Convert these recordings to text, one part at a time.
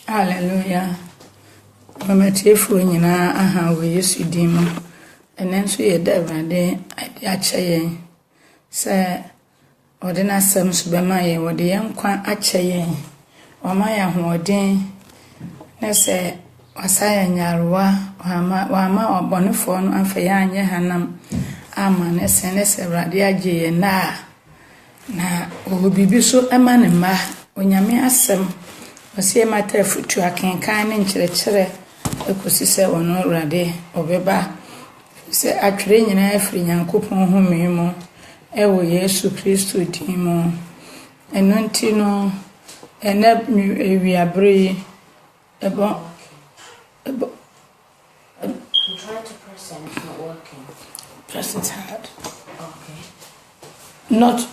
Hallelujah. Mama tiefu nyina aha wo Yesu din mu. Ene nso ye da Awurade akyɛ yɛn. Sɛ ɔde n'asɛm so bɛma yɛn, ɔde yɛn nkwa akyɛ yɛn. Ɔma yɛn ahoɔden. Na sɛ wasa yɛn nyarewa, wama ɔbɔnefoɔ no amfa yɛn anyɛ hanam ama ne sɛ Awurade agye yɛn na ɔwɔ biribi so ɛma ne mma. Onyame asɛm ɔsɛ mata afutu akenkan ne nkyerɛkyerɛ ekosi sɛ ɔno Awurade ɔbɛba sɛ atwere nyinaa afiri Nyankopɔn home mu ɛwɔ Yesu Kristo din mu. Ɛno nti no ɛna ewiabre yi ɛbɔ I'm trying to press and it's not working. Press it hard. Okay. Not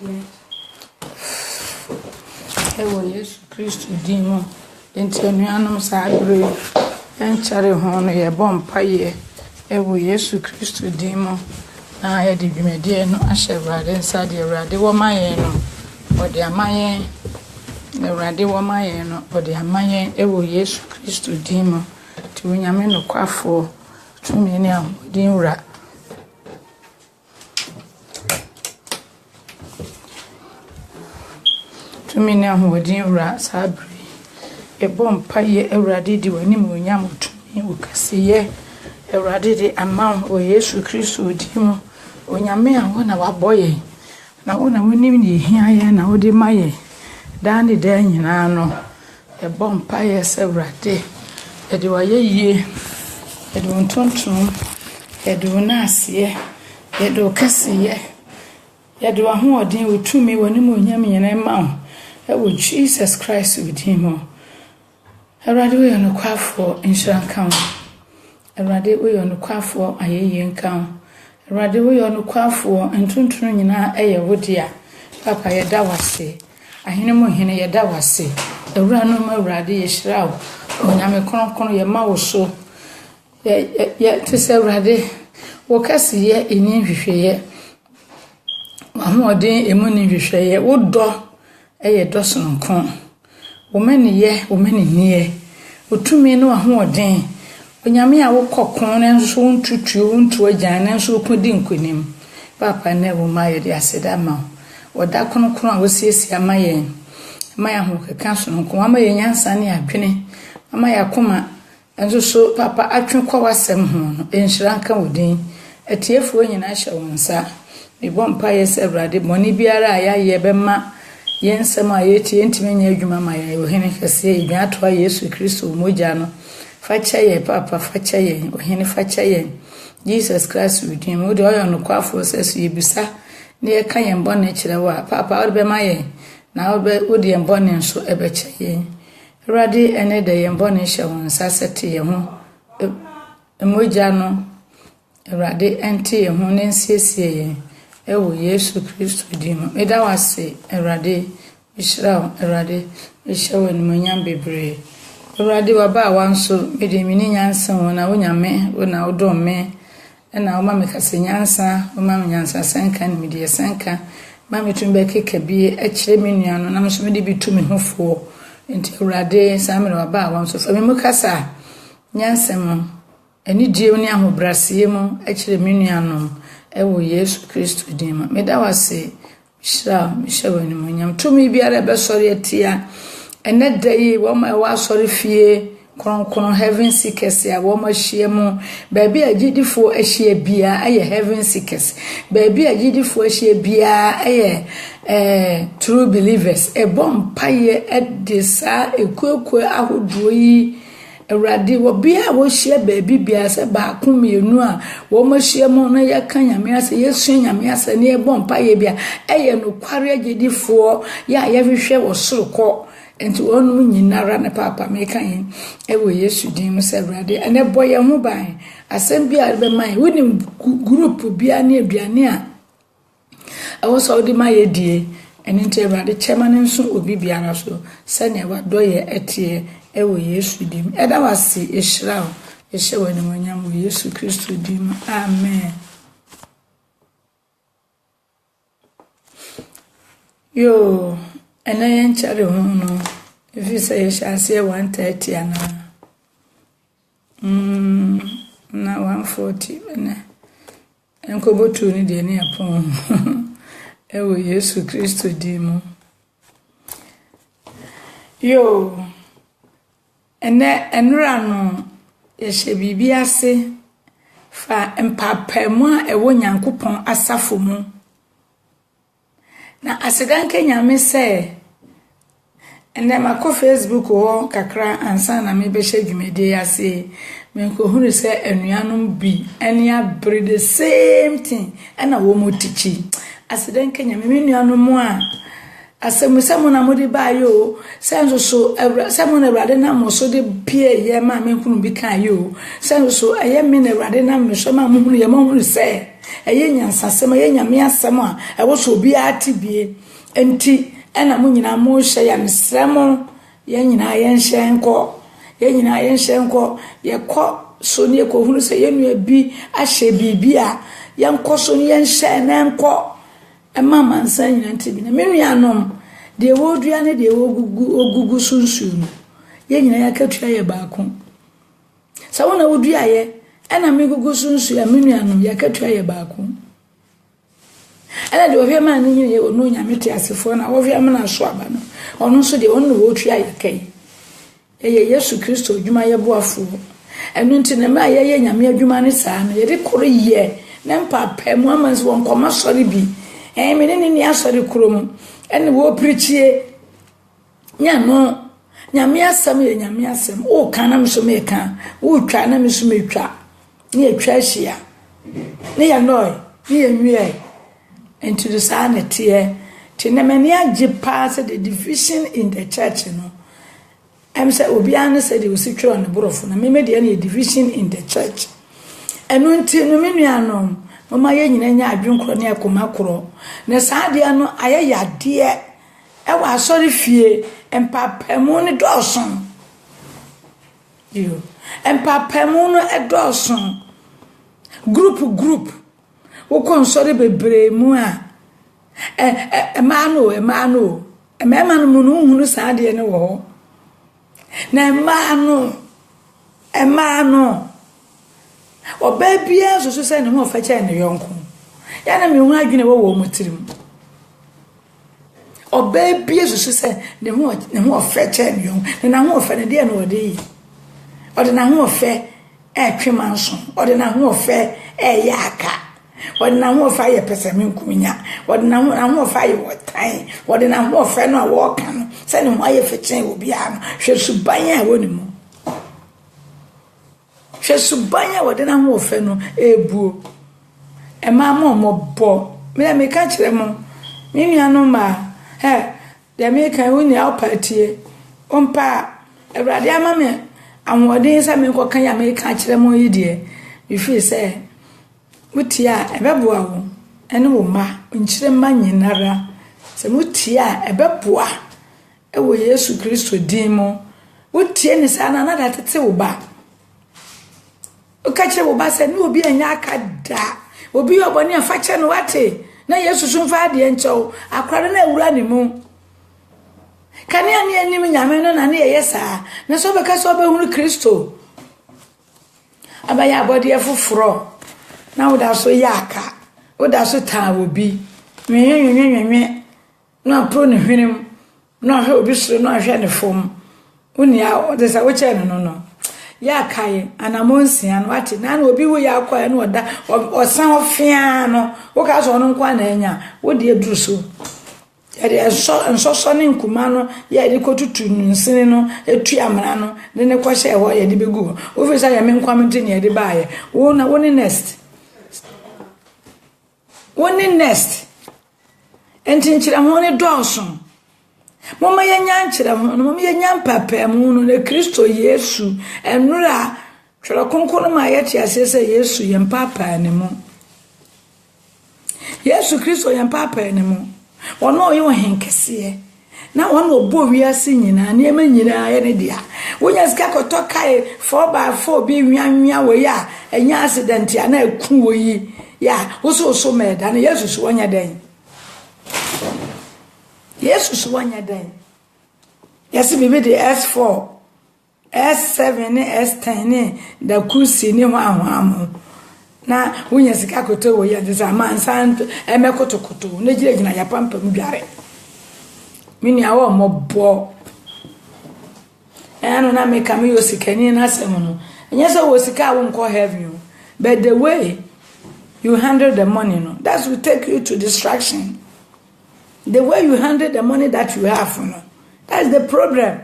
Yes. ɛwɔ Yesu Kristo din mu. Enti anuanom saa abere yɛnkyɛre ho no yɛbɔ mpaeɛ ɛwɔ Yesu Kristo din mu. Na yɛde dwumadie no ahyɛ Awurade nsa de Awurade wɔ ma yɛn no ɔde ama yɛn. Awurade wɔ ma yɛn no ɔde ama yɛn ɛwɔ Yesu Kristo din mu. Ti Onyame nokwafoɔ tumi ne ahoɔden wura. Tumi ne ahoɔden wura saa abere ɛbɔ mpaeɛ Awurade de w'anim onyam tumi wɔ kɛseyɛ. Awurade de ama wɔ Yesu Kristo din mu. Onyame a wo na wabɔ yɛn. Na wo na wonim ne ehia yɛn na wode ma yɛn. Daa ne daa nyinaa no ɛbɔ mpaeɛ sɛ Awurade ɛde wayɛ yie. Ɛde wo ntontom, ɛde wo naaseɛ, ɛde wo kɛseyɛ, ɛde wo ahoɔden wo tumi w'anim onyam nyinaa ma wo. Ɛwɔ Jesus Christ din mu. Awurade woyɛ nokwafoɔ nhyira nka wo. Awurade woyɛ nokwafoɔ ayɛyie nka wo. Awurade woyɛ nokwafoɔ ntontom nyinaa ɛyɛ wo dea. Papa yɛda wase. Ahene mu hene yɛda wase. Awura no ma Awurade yɛhyira wo. Onyame kronkron yɛma wo so. Yɛ te sɛ Awurade wo kɛseyɛ ɛni nhwehwɛyɛ. Ahoɔden emu ne nhwehwɛyɛ. Wo dɔ ɛyɛ dɔ sononko. Wo maniyɛ, wo maniniɛ. Wo tumi ne ahoɔden. Onyame a wo kɔkon ne nso ntutuo ntuo agyan ne nso kodi nkonim. Papa na wo ma yɛde aseda ma wo. Wɔda kronkron a wosiesie ama yɛn. Ama yɛn ho keka sononko. Ama yɛn nyansa ne adwene. Ama yɛn akoma nso so papa atwe kɔ wasɛm ho no. Enhyira nka wo din. Atiefoɔ nyinaa hyɛ wo nsa. Mebɔ mpaeɛ sɛ Awurade bɔne biara a yɛayɛ bɛma yɛnsɛm a yɛtie ntimi nyɛ adwuma ma yɛn ohene kɛseɛ edwan toa Yesu Kristo mogya no. Fakyɛ yɛn papa, fakyɛ yɛn ohene, fakyɛ yɛn Jesus Christ din mu. Wode ɔyɛ nokwafoɔ sɛ so yɛbisa na yɛka yɛn bɔne kyerɛ wo a papa wode bɛma yɛn na wode yɛn bɔne nso ɛbɛkyɛ yɛn. Awurade ɛne da yɛn bɔne hyɛ wo nsa sɛ te yɛn ho mogya no. Awurade ɛnte yɛn ho ne nsiesie yɛn ɛwɔ Yesu Kristo din mu. Meda wase Awurade mehyira wo. Awurade mehyɛ wo animuonyam bebree. Awurade waba a wanso mede mini nyansa wo na wonyame wo na wodɔ me na wo ma me kase nyansa wo ma me nyansa senka ne mede senka ma me tum be keka bi akyire me nua no na me so mede bi tu me hofoɔ. Enti Awurade saa me waba a wanso fa me mu kasa nyansa mu ani die ne ahobrɛseɛ mu akyire me nua no ɛwɔ Yesu Kristo din mu. Meda wase hyira mehyɛ wo animuonyam. Tumi biara bɛsɔre atia ene day wo ma wa sori fie kronkron heaven seekers ya wo ma hie mu ba bi agidifo ahie bia aye heaven seekers ba bi agidifo ahie bia aye true believers e bom paye edisa ekuekue ahodo yi Awurade wo bia wo hie ba bi bia se ba komienu a wo ma hie mu na ye kan nyame ase yesu nyame ase ne e bom paye bia aye no kware agidifo ya ye hwehwe wo sorokɔ. Enti onum nyinara ne papa meka yin ewo Yesu din mu sɛ Awurade ene boye ho ban asɛm bia be man woni group bia ne aduane a ɛwɔ sɛ odi ma ye die ene nti Awurade kyɛma ne nso obi biara so sɛ ne wadɔ ye etie ewo Yesu din ɛda wase ehyira wo ehyɛ wɔ ne monyam wɔ Yesu Kristo din mu. Amen. Yo ena yen chere ho no if you say shase 130 ana na 140 ena enko botu ni de ni apon ewo Yesu Kristo di mu yo ene enura no yehye bibi ase fa empapemu a ewo Nyankopon asafo mu na asiganke nyame se ene mako Facebook wo kakra ansa na me behye dwumede ase me ko hunu se enuanom bi ene abre the same thing ena wo motichi asiganke nyame me nuanom a asemusemu na modi bayo senzo so semu na Awurade na moso de pie ye ma me kunu bi kan yo senzo so eye me na Awurade na me so ma muhunu ye ma hunu se eye nyansasem eye nyame asem a ewo so bi atibie enti ena mu nyina mo hye ya mesremo ye nyina ye nhyenko ye ko so ne ko hunu se ye nua bi ahye bibia ye nko so ne ye nhye na nko mama nsa nyina ntibi na menuanom de wodua ne de ogugu sunsu ye nyina yakatua ye baako sa wona wodua ye ena megugu sunsu ya menuanom yakatua ye baako ena de ohwe ma ne nyine ono nyamete asefo na ohwe ma na so aba no ono so de ono wotua ye kai ye Yesu Kristo dwuma ye boafo enu nti na ma ye nyame adwuma ne saa no ye de koro ye na mpapɛ mu amanzi won koma sori bi mene ni asori kurom ene wo preachie nya no nyame asem ye nyame asem o kana me so me kan wo twa na me so me twa ne atwa hia ne ya noy ne ya nwie into the sanity ti na mani age pass the division in the church no am say obi an say the ositwa on borofo na me de na division in the church enu nti no menuanom mama ye nyina nya adwenkro ne akomakro na saade no aye yade e wa asori fie empapemu ne doson yo empapemu no e doson group wo konsori bebre mu a emano emano mu no hunu saade ne wo na emano obabia so se ne ho facha ne yonko ya na me hu adwene wo mutirim obabia so se ne ho facha ne yonko na ho fa ne de na ode yi ode na ho fa atwemanso ode na ho fa yaka ode na ho fa ye pesame nkunya ode na ho fa ye wotan ode na ho fa no wo kan se ne ho aye facha obi a no hwe suban a wo ne mu Shesubanya wadena ho ofe no ebuo ema ma omobo me ka kire mo me nuano ma de me kan woni apatie ompa Awurade ama me anwodin sa me kokan ya me ka kire mo yidie me fi se mutia ebeboa wo ene wo ma nkire ma nyinara se mutia ebeboa ewo Yesu Kristo din mo wutie ni sa na da tete wo ba okache wo ba se ni obi anya akada obi oboni afache no wate na Yesu sunfa de encho akware na ewura ne mu kania ne anim nyame no na ne yesa na so be ka so be hunu Kristo abaya abode afufuro na woda so yaka woda so ta obi nwenwenwenwen no apro ne hwenem no hwe obi soro no hwe ne fom unia o de sa wo che no ya kai anamonsia no ati na na obi wo ya kwa no oda osan ofia no wo ka so no nkwa na enya wo de aduru so ya de so ne nkuma no ya de kotutu nsini no etu amara no de ne kwahye ho ya de begu wo fi sa ya me nkwa mti ne ya de baaye wo na wo ni next entinchira ho ne dawson mama yenya nchira ho no mama yenya mpapa mu no ne Kristo Yesu enura twara konkono ma yati asese Yesu yempapa ne mu Yesu Kristo yempapa ne mu wono yo henkese na wono obo wiase nyina ne ema nyina ya ne dia wonya sika koto kai 4x4 bi nwanwa wo ya enya accident ya na eku wo yi ya wo so meda na Yesu so wonya den Yes, so one day. Yes, maybe the S4, S7, S10, the kusi ni wa na wunya sika koto wo ya disa man san emekoto koto na gire gina ya pampa mbiare mini awo mobo eno na make am yo sika ni na asem no enya so wo sika wo nko heaven but the way you handle the money no that will take you to distraction. The way you handle the money that you have no that's the problem.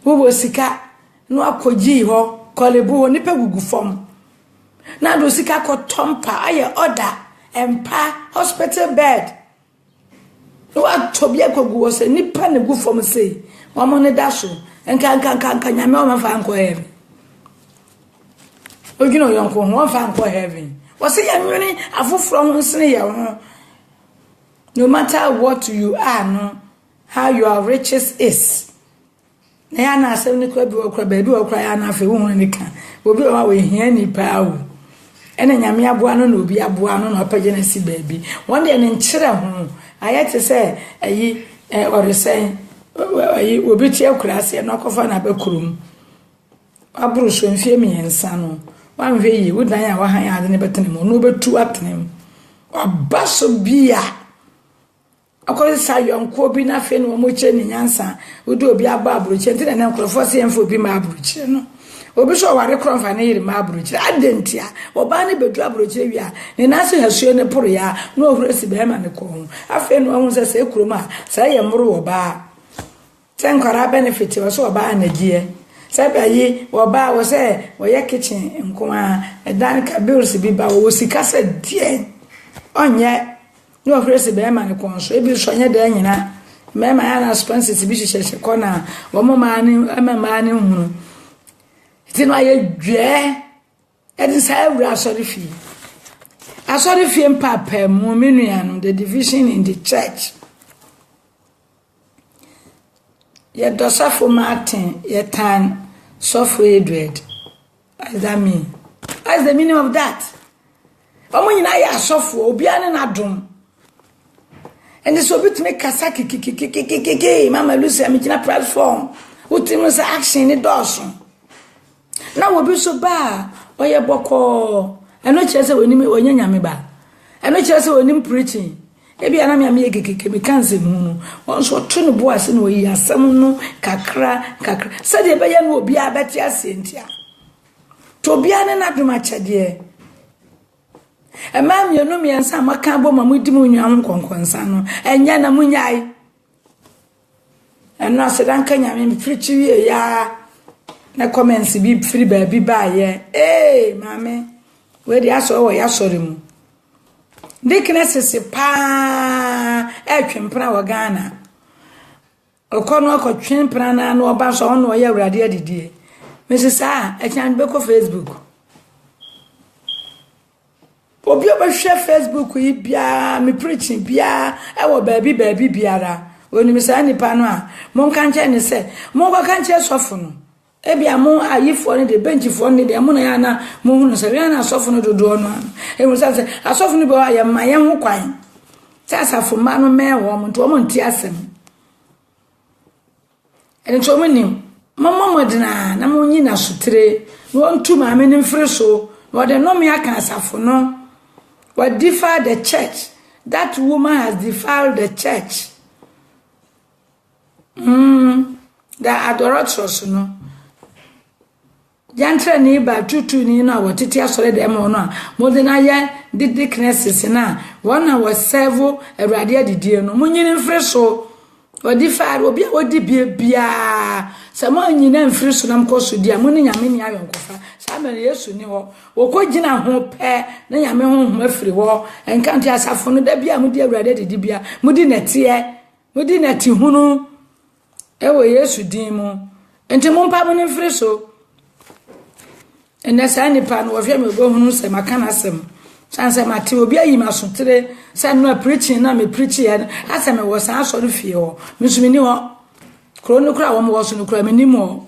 Wo sika no akoji ho kolebu ho nipa gugu fom na do sika ko tompa aye order empa hospital bed no atobia kogu wo se nipa ne gu fom sei wo mo ne daso enka nyame o mafa anko heaven ogino yonko ho fa anko heaven wo se ya nwene afoforo ho sene ye ho. No matter what you are no how your riches is na ya na asem ni kwa bi okra ba bi okra ya na afi wo ni ka obi wa we hia ni pa wo ene nyame aboa no na obi aboa no na opage na si ba bi won de ne nkyere ho ayete se ayi oresen ayi obi tie okra ase na okofa na bakurum aburu so mfie miensa no wan hwe yi wo dan ya wa han ade ne betene mo no betu atene abaso bia akoze sayonko bi na fe no mo che ni nyansa odi obi aba aburuche nti na nkrofo se yemfo bi ma aburuche no obi so ware kronfa na yiri ma aburuche adentia oba ne bedu aburuche wi a ne naso hasuo ne poro ya no ohuresi be ma ne ko hu afe no hu se se kuruma sa ye mro oba tenkara benefit wo so oba anagie se ba yi oba wo se wo ye kitchen nkoma dan ka bills bi ba wo sika se die onye no ofresi be ma ne konso ebi so nya da nyina me ma ya na sponsors bi hyehyɛ kona wo mo ma ne hunu ti no aye dwe e di sa awura asori fie mpapa mu menua no the division in the church ye dosafo Martin ye tan sofo Edward. What does that mean? What's the meaning of that? Omo nyina ya sofo obi ane na dom. And this will be to make Kasaki, Mama Lucy, I'm in a platform. What was action in Dawson? Now will be so bad. Oh, yeah, Boko. I know Chelsea when you when you ba. I know Chelsea when you preaching. Maybe I am a cancel moon. Once what turn boys in we are some no kakra. Said the bayan will be a better Cynthia. To be an another match, dear. A man, you know me and some cambo mamudimu yam conquansano, and yana munyai. And now said Uncle Yamin preachy ya. Na comments be free baby by ye. Eh, mammy, where the ass or yasorim. Dickness is a pa, Chimpra Ghana. O corner or Chimprana, no bass on or ya radia did. Mrs. Ah, I can't book of Facebook. Obi oba share Facebook yi bia me preaching bia e wo baby biara oni me sa nipa no a mo kan che ne se mo ko kan che sofo no e bia mo ayifo ne de benchfo ne de mo na ya na mo hu no se ya na sofo no dodo no e mo sa se asofo no ba ya ma ye ho kwan se asafo ma no me wo mo to mo nti asem ene to mo nim mo modena na mo nyi na sutre no ntu ma me ne mfre so wo de no me aka asafo no. What defiled the church? That woman has defiled the church. The adorators, no. Jantra ni ba tutu ni na watiti asore dem no mo de na ye dicknesses na one was serve awrade adidie no mo nyine mfre so odi faare obi a odi bia se mo nyine mfre so na mkoso dia mo ni nyame ni ayonkofa sa me Yesu ni ho wokogina ho pe na nyame ho afiri ho enkanti asafo no da bia mo di awrade adidi bia mo di nati hunu ewo Yesu din mo enti mo mpa mo ni mfre so. And that's any pan of him go home, say, Macanasem. Sansa Mati will be a masuntre, send no preaching, na me preaching, as I was answered to feel. Miss Minimo, Chronocra was no crime anymore.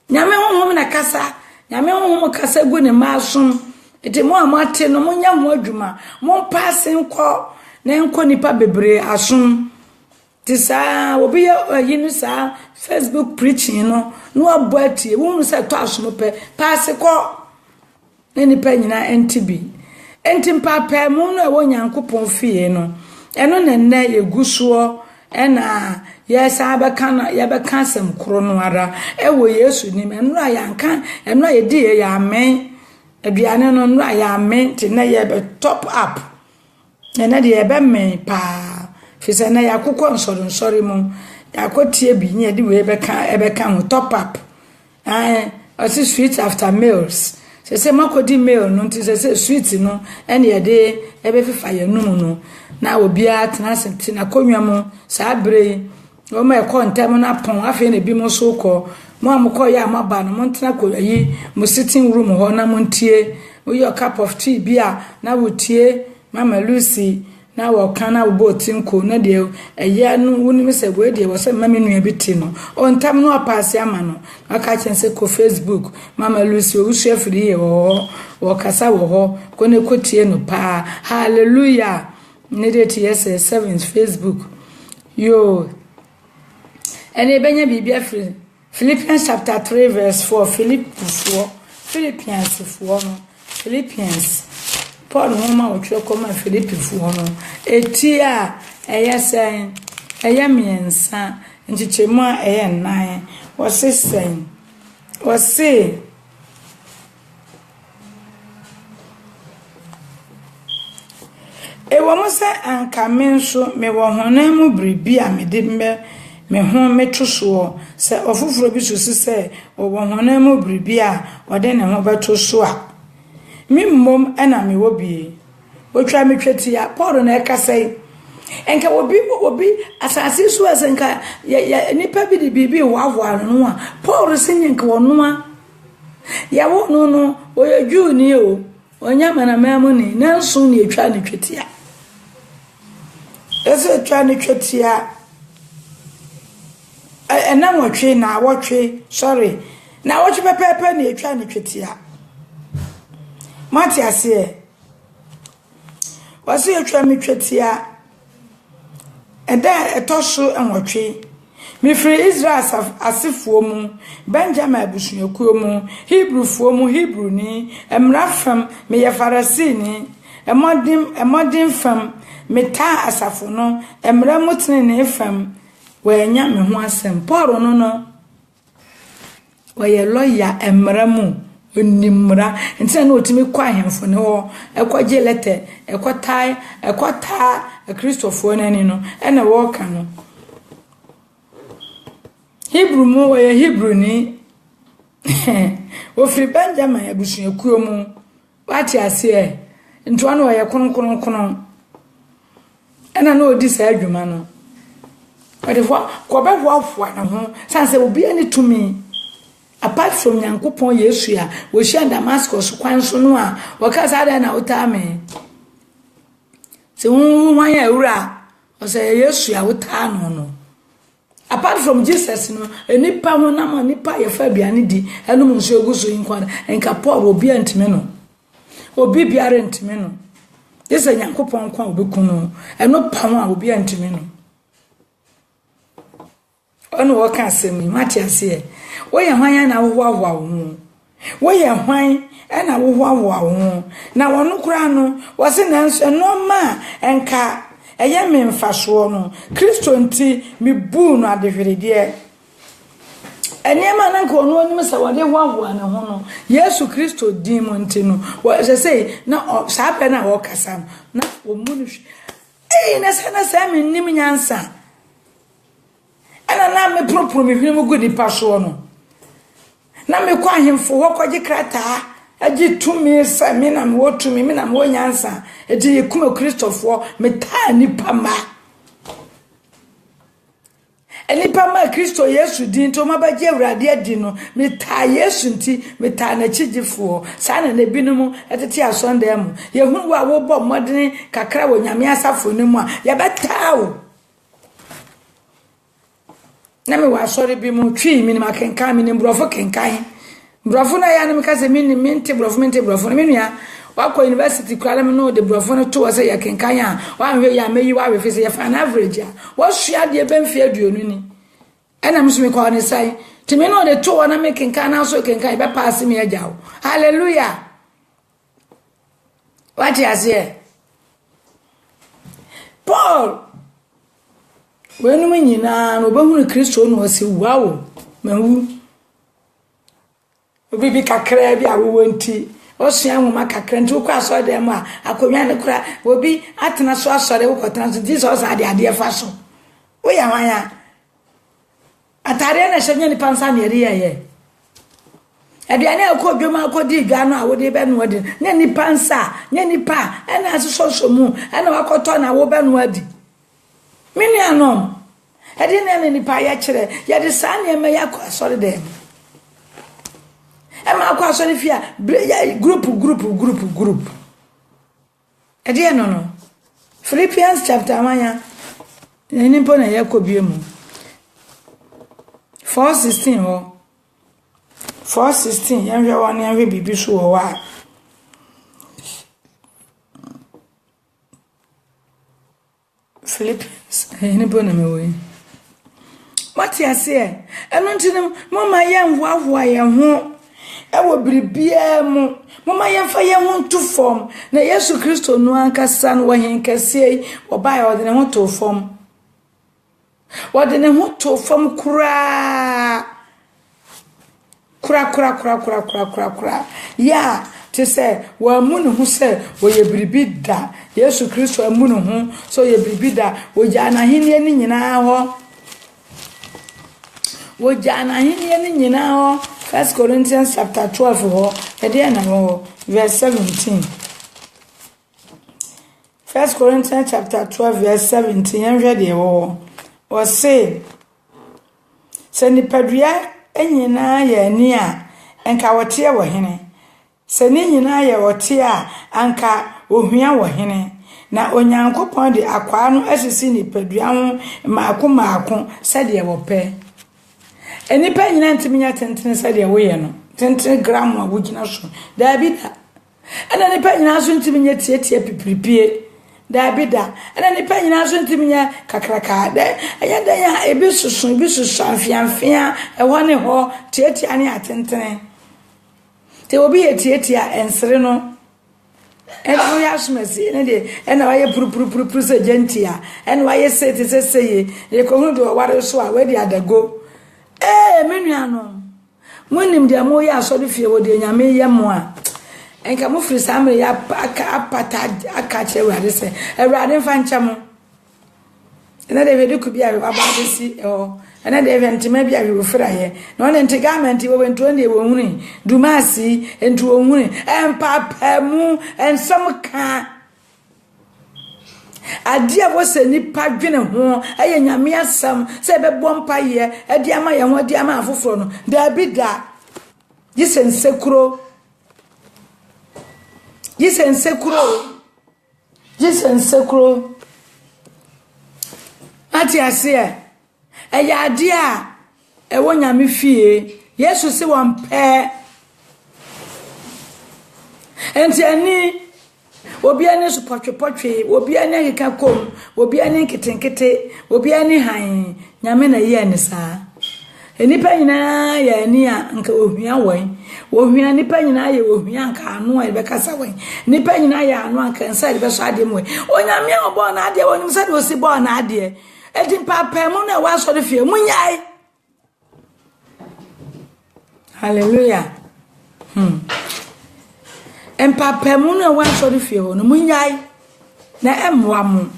Yame home in a casa, Yame home casa good in Marsum. It is more Martin, no more young Woduma, more passing call, name Conipa Bebre, Asum. Tisa obi yinu sa Facebook preaching no abuatie wonu se to asomope pass ko na nipa nyina entibi entimpa pa mu no ewo nyankopon fie no eno nenne yegusuo ena yesa abeka ya beka asem kro no ara ewo Yesu nim eno ayanka eno yedi ya amen aduane no no ya amen ti na ye be top up ena de ye be men pa fisa na yakukọ nsori mu yakotie bi nye di we ebeka ho top up asi sweet after meals se makodi meal no nti se sweet no ene ye de ebefifa ye num no na obi atena senti na konwa mu sa bre o ma ekọ ntem na pon afi na bi mo so kọ mo amukọ ya amaba no mo ntena ko yi mo sitting room ho na mo ntie o your cup of tea bia na wotie Mama Lucy na wakana ubotinko na de eya no woni me se bo de wo se mama nua biti no ontam no apase ama no aka chense ko Facebook Mama Lucy o wusu afiri ye wo kasa wo ho ko ne kotie no pa hallelujah ne de TS7 Facebook yo ene benya bibia afiri Philippians chapter 3 verse 4 Philippians Paul Homa otwe koma Philippi fu hono etia eyesen eyamiensa nchichemu a eyennan wosesen wose ewomusa anka menso me wo honam bribi a mede me ho metoso se ofufuro bi so se wo honam bribi a ode ne ho betoso a Mimom ena me wobi otwa metweti ya Paul na ekasai enka wobi asase so asenka ya nipa bi de bibi wawa no a Paul sinyenka wono a ya wono no oyaju ni o onyama na mamu ni nanso ni etwa ne tweti ya ese etwa ne tweti ya ena wotwe na wotwe sorry na wotwe pepepe na etwa ne tweti ya Matiase wasi etwa metwetia eda etoso enwotwe mifri Israel asifuo mu Benjamin abusuakuo mu Hebrewfuo mu Hebrew ni emrafam me ye Farisini emodin fam meta asafo no emramutene ne fam wanya me ho asem Paul no waye lawyer emramu onimra ntia na otimi kwa ahemfo ne ho ekwaje letter ekwatai ekwata Christopher nani no ena wo ka no Hebrew mu waye Hebrew ni ofri Benjamin abusuakuo mu wati ase ntoa no waye kono ena na odi sa adwuma no wade fo ko befo afo na ho sanse obi ani tumi apart from Yankopon Yesu ya wo hia Damascus kwan so no a wakasa ada na utame se wan ya ewura o se Yesu ya uta no apart from Jesus no enipa ho na ma nipa ye fa biane di enu mu so eguso yinkwa enka Paul obi antime no obi biare antime no yesa Yankopon kwa obekunu eno pa ho a obi antime no ono waka asemi Matiase woye hwan na wowawa wo woye hwan na wowawa wo na wono kura no wose nanso no ma enka eye memfaso no Kristo nti mi bu no adehwerede eniema na nka ono onim sa wode wawa na ho no Yesu Kristo din mo nti no wo say na sape na wo kasa na omunu na sana me nim nyansa ana na me propro me hwene mo gudi paso no na me kwa hemfo wo kwaje krata agi tumi sa me na me wotumi me na me wonyansa edi yekuma Kristofo me ta nipa ma enipa ma Kristo Yesu din to mabaje awrade adi no me ta Yesu nti me ta na chigifo sa na na binumu etete asonda mu yehunu wa wo bo modene kakra wo nyame asafo ne mu a ya betawo na me wa sori bi mu twi mi ni makenkan mi ni brofo kenkan brofo na ya na me kase mi ni mente brofo mente brofo mi nua Wako university kwala me no de brofo no to say ya kenkan a wa hwe ya meyi wa hwe say ya fa na average a wo hua de be mfie aduonu ni ena mso me kwa ne sai ti me no de to na me kenkan na so kenkan be pass me ajawo hallelujah what you say Paul wenu me nyina no bahunu Kristo no wasi wawo mawu obibi kakra bi awo nti osua nwoma kakra nti ukwa so dem a akonwa ne kura obi atena so asore ukotena so Jesus ade fa so wo ya wanya atare na hyenye ni pansa ne ri ye aduane akodwoma akodi dwa no a wo de be no odi ne ni pansa ne ni pa ena asoso mu ena wakoto na wo be no adi mini anom edi ne ni pa ya kire ya de sa ne me ya kwa asore dem Ema akwa asore fia group edi no Philippians chapter amanya ni mpo na yakobie mu 4:16 ho 4:16 yanhwe won yanhwe bibi so wo wa Philippians ni mpo na mewe mati ase eno ntinem mama yanhwa ye ho ewo biribia mu mama yemfa ye ho to form na Yesu Kristo no ankasa no wahenkase oba ya odene ho to form wadene ho to form kura ya te se wa munu hu se wo ye biribida Yesu Kristo amunu hu so ye biribida wo jana hini ni nyina ho wo jana hini ni nyina ho 1 Corinthians chapter 12 ho ede na ho verse 17 1 Corinthians chapter 12 verse 17 yanhwe de ho o say se ni padua enyina ye ni a enka wote wo hene se ni nyina ye wote a anka ohua wo hene na onyankopon de akwa no asisi ni padua ho maako se de wo pe enipa nyina ntiminya tentene se de wo ye no tentene gram a wogina so David ana nipa nyina so ntiminya tietie pipiripie David ana nipa nyina so ntiminya kakraka de ayada ya ebisusu afiamfia ewo ne ho tietie ane atentene te obi ye tietie ensere no eno ya smesi ne de ena wa ye purupuru se gentia ena wa ye seye ye ko hu do ware so a we de adago menuano monim de mo ya so de fie wo de nyame ye mo a enka mo firi samre ya apata aka che wade se ewrade mfa ncha mo ena de vedu ku bia we baba de si ena de eventima bia we fira ye no ne ntigament wo wentu ne wo huni dumasi entu wo huni empapa mu ensam ka adia wo se nipa dwene ho eye nyame asam se bebo mpa ye ade ama ye ho ade ama afoforo no David jisensekuro ati ase eye ade a ewo nyame fie Yesu se wonpe enti ani obi ane supotwe obi ane hika kom obi ane nkitenkete obi ane han nyame na ye ne saa enipa nyina ya ni a nka ohua wan ohua nipa nyina ya ohua nka anu a be kasa wan nipa nyina ya anu nka nsa be so ade mu onyame obo na ade wonim sa de osi bo na ade edi papa mu na wa so de fie munyai hallelujah empapa mu na wa so de fie ho no munyai na emwa mu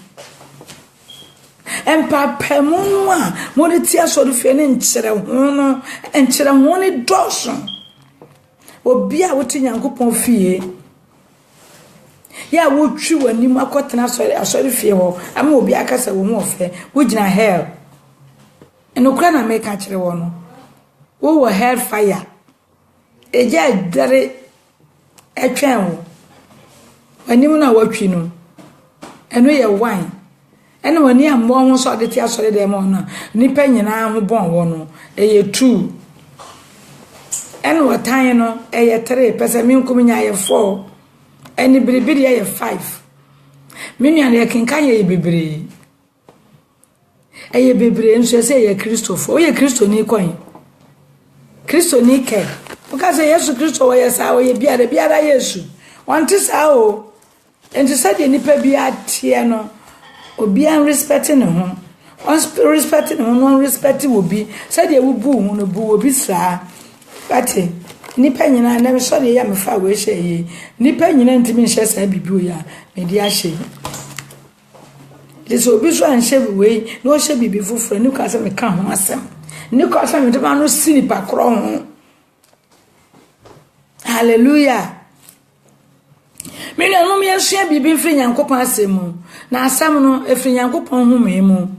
empapa mu no a mo de tia so de fie ne nkyere ho ne doso obi a woti Nyankopon fie ya wo twi wani mu akotena so de fie ho ama obi akasa wo mu ofe wo gina hell enokra na me ka kire wo no wo hell fire eja dare etwen wo wani mu na watwi no eno ye wine eno wani ammo ho so de tia so de dem ho na nipa nyina ho bon wo no eye 2 eno watan no eye 3 pese mi nkum nya ye 4 eni biribiri ye 5 minua na kenkan ye bibiri eye bibiri nso se ye Christopher o ye Kristo ni kwan Kristo ni ke because Yesu Kristo wo ye sa wo ye biara Yesu wanti sa o enti sa de nipa bi atie no obi an respecting ho on respecting ho no respecting obi sa de wo bu hu no bu obi sa ate nipa nyina na me so de ya me fa wo hye yi nipa nyina ntimi nhye sa bibi o ya me di ahye de so obi so an hye we no hye bibi fufura ni ka se me ka ho asem ni ka se me de ma no sinipa kro ho hallelujah Mino no me yesua bibi mfiri Nyankopon asemu na asam no efiri Nyankopon hu memu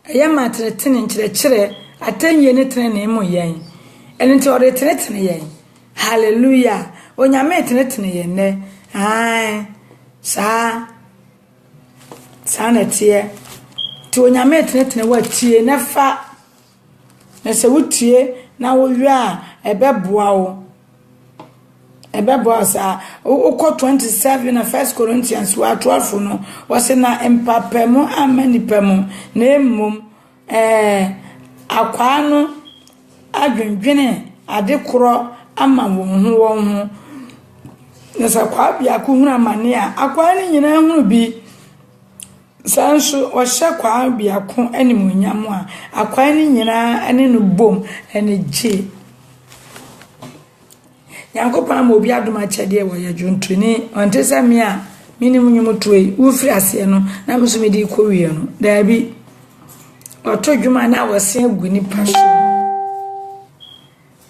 eya matretene nkyerɛkyerɛ atanye ne tene mu yen ene nti ore tene yen hallelujah onyame tene yen ne ai sa na tie ti onyame tene watie na fa na se wutie na wo wi a ebeboa wo sa uko 27 na 1 Corinthians 12 no wase na empapemu amanipemu na emum akwa no adwendwene adekoro ama won ho na sakwa bia ko hunu amane a akwa ni nyina hunu bi sanso o hye kwa bia ko animunyam a akwa ni nyina ane no bom ane je Nyankopon ma obi adoma kyede wo ye dwontuni onte sami a minim nyumtoi ufiri ase no na mso me di ko wie no da bi oto dwuma na wose aguni paso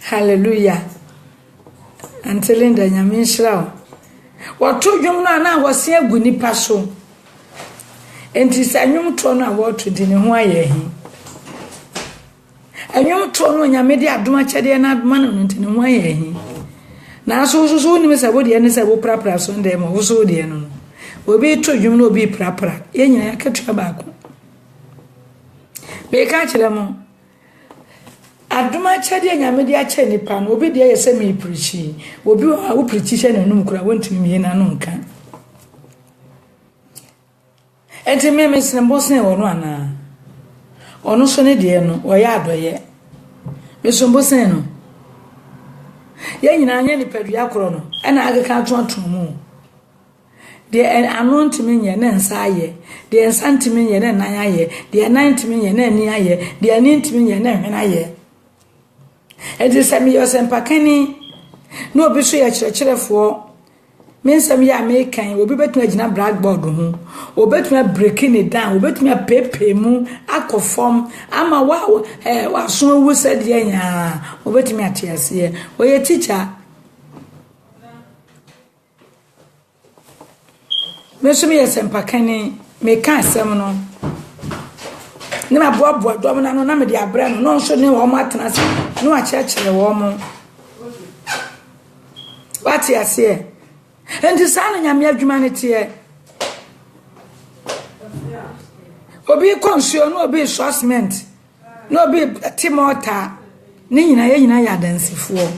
hallelujah antelinda nyame nhyira oto dwuma na wose aguni paso enti sa nyumto no a woto di ne ho ayehi anyumto no nyame di adoma kyede na adoma no ntene ho ayehi na so ni mesa bodi ene se bo prapra so ndem wo so de no obi to dwum no obi prapra ye nyina yakatwa baako be ka kire mo aduma kyade nyame de ache nipa no obi de yese me preach obi wo preach she na num kura wontimi me na no nka enti me mesem bosne wono ana ono so ne de no wo ya adoye mesem bosne no ye nyina anya ni pedua kro no na ageka tonton mu de anontimi nye na nsa aye de nsantimi nye na nan aye de nantimi nye na ani aye de anintimi nye na hwen aye edi sami yo sempakani no obi so ya kyerɛkyerɛfo mensam ya mekan obi betuma gina blackboard ho obetuma breaking it down obetuma pepe mu akofom ama wa so wu sadie nya obetuma atiase oye teacher mesumi yesempakani mekan asem no ne ma boaboa dom na no na me de abra no nso ne wo matena se no akyerɛkyerɛ wo mo wati ase enti sana nyame adwuma ne tie obi konsuo no obi enforcement no obi timota ni nyina ya dansifuo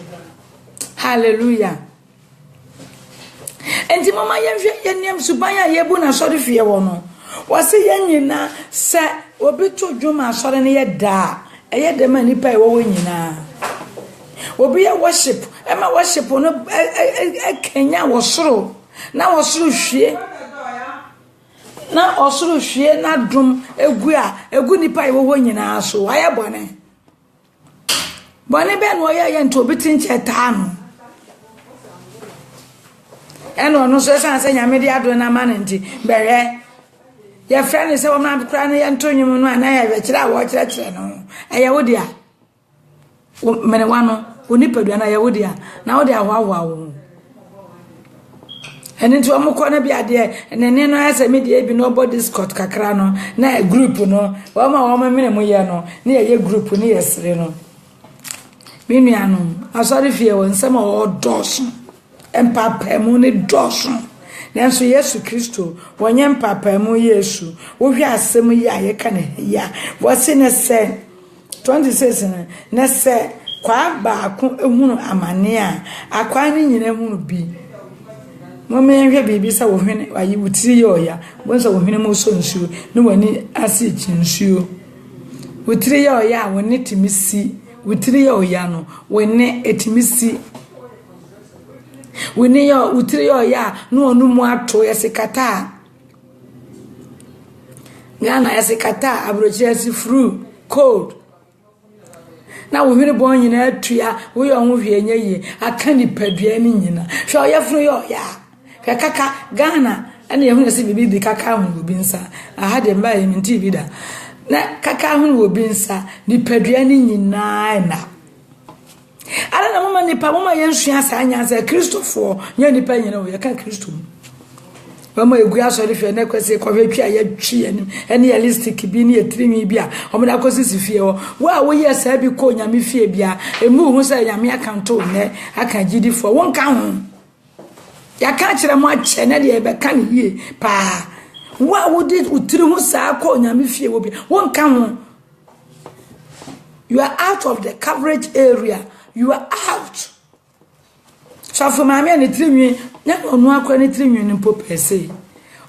hallelujah enti mama ye niem suban ya yebu na sori fie wo no wase ye nyina se obi to dwuma sori ne ye da eye de ma nipa e wo nyina obi ya worship ema worship no Kenya wosoro na wosoro hwie na osoro hwie na dum egu nipa iwo nyina so aya bone be no ye nto obi tinche taa no eno no so san se nyame di ado na ma nti bere ye friend se wo ma kra na ye nto nyum no ana ya be kira wo kire no eye wo dia mene wano onipadua na ye wo dia na wo dia hwawa wo ene nti omukọ na bia de ene no asa me de bi no body scott kakra no na group no wo ma mene mu ye no na ye group ni yesre no minua no asori fie wo nsema wo doso empapemu ni doso nanso Yesu Kristo wonye empapemu Yesu wo hwi asem yi aye ka ne ya wo se ne se 26 na se kwa ba ko ehunu amane a akwa ni nyina hunu bi Mama nhwe bibi sa wo hwene ayi wutiri ye oya bonso wo hwene mo so nsuo ne wani ase chi nsuo wutiri ye oya woni timisi wutiri ye oya no woni etimisi woni ye wutiri ye oya no onu mu ato yesikata Ghana yesikata abrochire si fru cold na wo hwene bon nyina atua wo ye ho hwe enye aka ni padua ni nyina hwe oya fru ye oya kaka Ghana ene ye hu se bibi di kaka hu obi nsa aha de mba ye minti bi da na kaka hu obi nsa ni padua ni nyina na ara na mama ni pa mama ye nsu asa anya sa Christopher nya ni pa nyina wo ye ka Christo mama egu asori fe na kwese ko be twa ye twi ene ye listic bi ni etrimi bi a omo da kosisi fie wo wo ye sa bi ko nyame fie bia emu hu sa nyame akanto ne aka gidifo won ka hu ya ka kire mo ache na de be ka ne yie pa wa wodi utiri hu sa ko nyame fie wo bi won ka hu you are out of the coverage area you are out so for mama ne tirinwi nya onu akwa ne tirinwi ne popese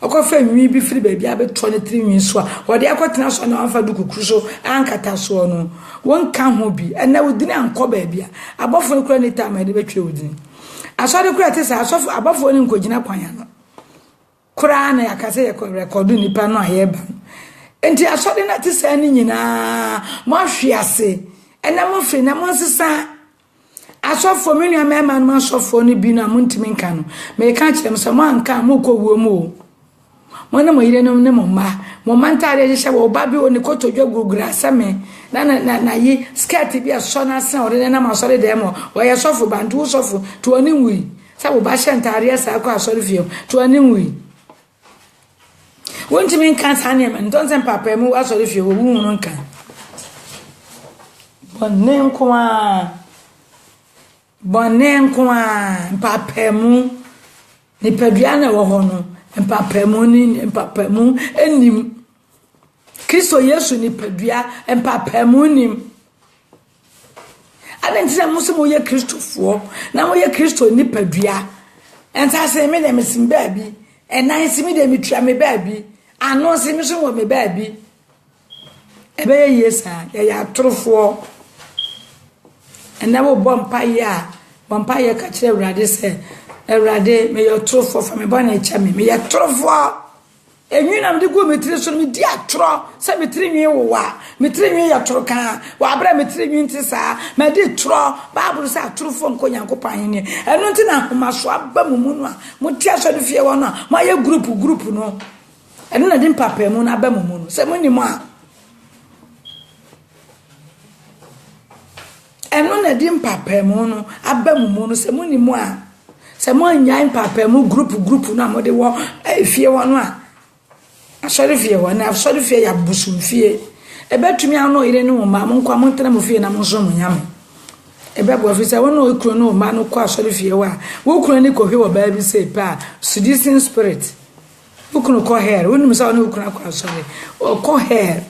okofa nwi bi firi ba bia be to ne tirinwi so a ode akotena so na afa dukukuru so ankata so no won ka ho bi ena wodini anko ba bia abofo kura ne tama de betwe wodini asode kura te sa asofo abofo ni nkogina kwanya no kura na yakase ye record nipa no ayeba enti asode na te sa ni nyina mo ahwiase ena mo fi na mo sesa asofo me nua mema no asofo ni bi na mo ntimi nka no me ka kirem so mo anka mo ko wo mo mo na mo yire no ne mo ma ntare je wo ba bi oni kotodwa gugura same na yi skirt bi aso na san ore na ma sore de mo wo ye sofo bantu sofo to oni nwi sa wo ba she ntare sa ko asore fie to oni nwi won ntimi nka san ne man don sen papa mu asore fie wo wu no nka Bonne kwa papa mu ni padua na wo ho no papa mu ni papa mu enim Kristo Yesu ni padua papa mu nim adentira mu se mo ye Kristofo na mo ye Kristo ni padua enta se me dem sim baabi enan se me dem tua me baabi ano se me so wo me baabi ebe ye yesa ya trofo ena wo bompa ya ka kire Awurade se Awurade me yo trofo fa me bona echa me ya trofo enwi na me de go metire so me di atro se metire nwi wo metire nwi ya tro kan wa abra metire nwi ntisa me di tro Bible se atrofo nko Nyankopan ni enu nti na homa so aba mumu no a mo ti aso de fie wo no a mo ya group no enu na di papa mu na aba mumu no se mo ni mo a eno na di papa mu no aba mumu no se mo ni mo a se mo anya papa mu group no amode wo fie wo no a asori fie wo na asori fie ya busum fie ebetumi ano ire no ma mo nkwa mo ntena mo fie na mo so mo nyame ebebo afisa wo no okuro no ma no kwa asori fie wa wo kuro ni ko hwe wo ba bi se pa seducing spirit wo kuro ko hair wo nim sa wo no kuro kwa asori o ko hair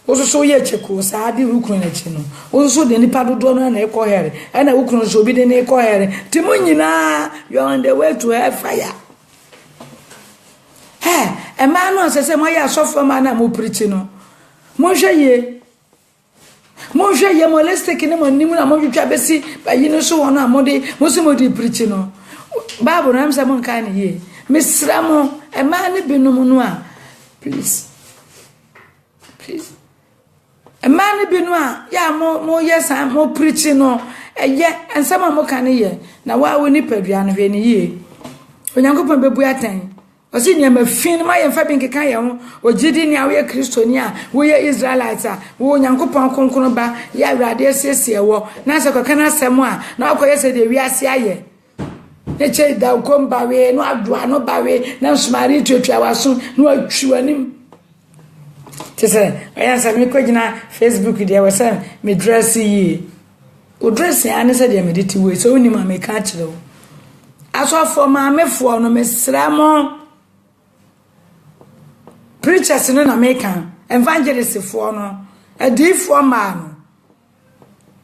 oso ye cheko sa adi ukuru na chi no oso de nipa dodo no na ekọ here na ukuru so bi de na ekọ here timo nyina you on the way to hellfire e ma no sese mo ya sofo ma na mo preach no mo hweye mo leste kine mo nimu na mo twitwa besi ba yi no so wono amode mo so mo di preach no Bible na amsa mo nka ne ye mesra mo e ma ne binum no a please man bi no a ya mo yes am mo preach no eye ensama mo kan ye na wa wo ni padua no hwe ni ye Onyankopon bebu atan o si nyama fin ma ye fa bi nkeka ye ho o gidi ni a wo ye Kristoni a wo ye Israelite a wo Onyankopon konkon ba ya Awurade asiesie wo na se kokana asem a na akoye se de wi ase aye e che da ukomba we no adoa no ba we na nsumari tuatua waso no atwiwanim tese oya sa me kogina Facebook dia we say me dress yi o dress ya ne se dia me diti we so oni ma me ka kire o aso for ma me fo no me sramo preachers no na me kan evangelist fo no adi fo ma no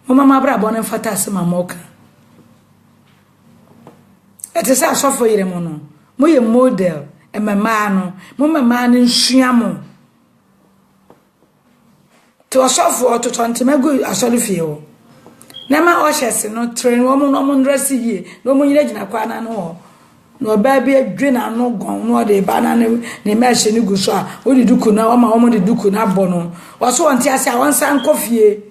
mo mama bra bo ne fata se ma moka Ete say asofo yire mo no mo ye model emema no mo mema no nsua mo to asofo to tontemegu asori fie o na ma oshese no train wo mo no mo ndress yie no mo nyina gina kwa na no no ba bi adwe na no gon no de ba na ne ma hye ni gu so a o di duku na o ma o de duku na bo no wo so wonte ase a won san kofie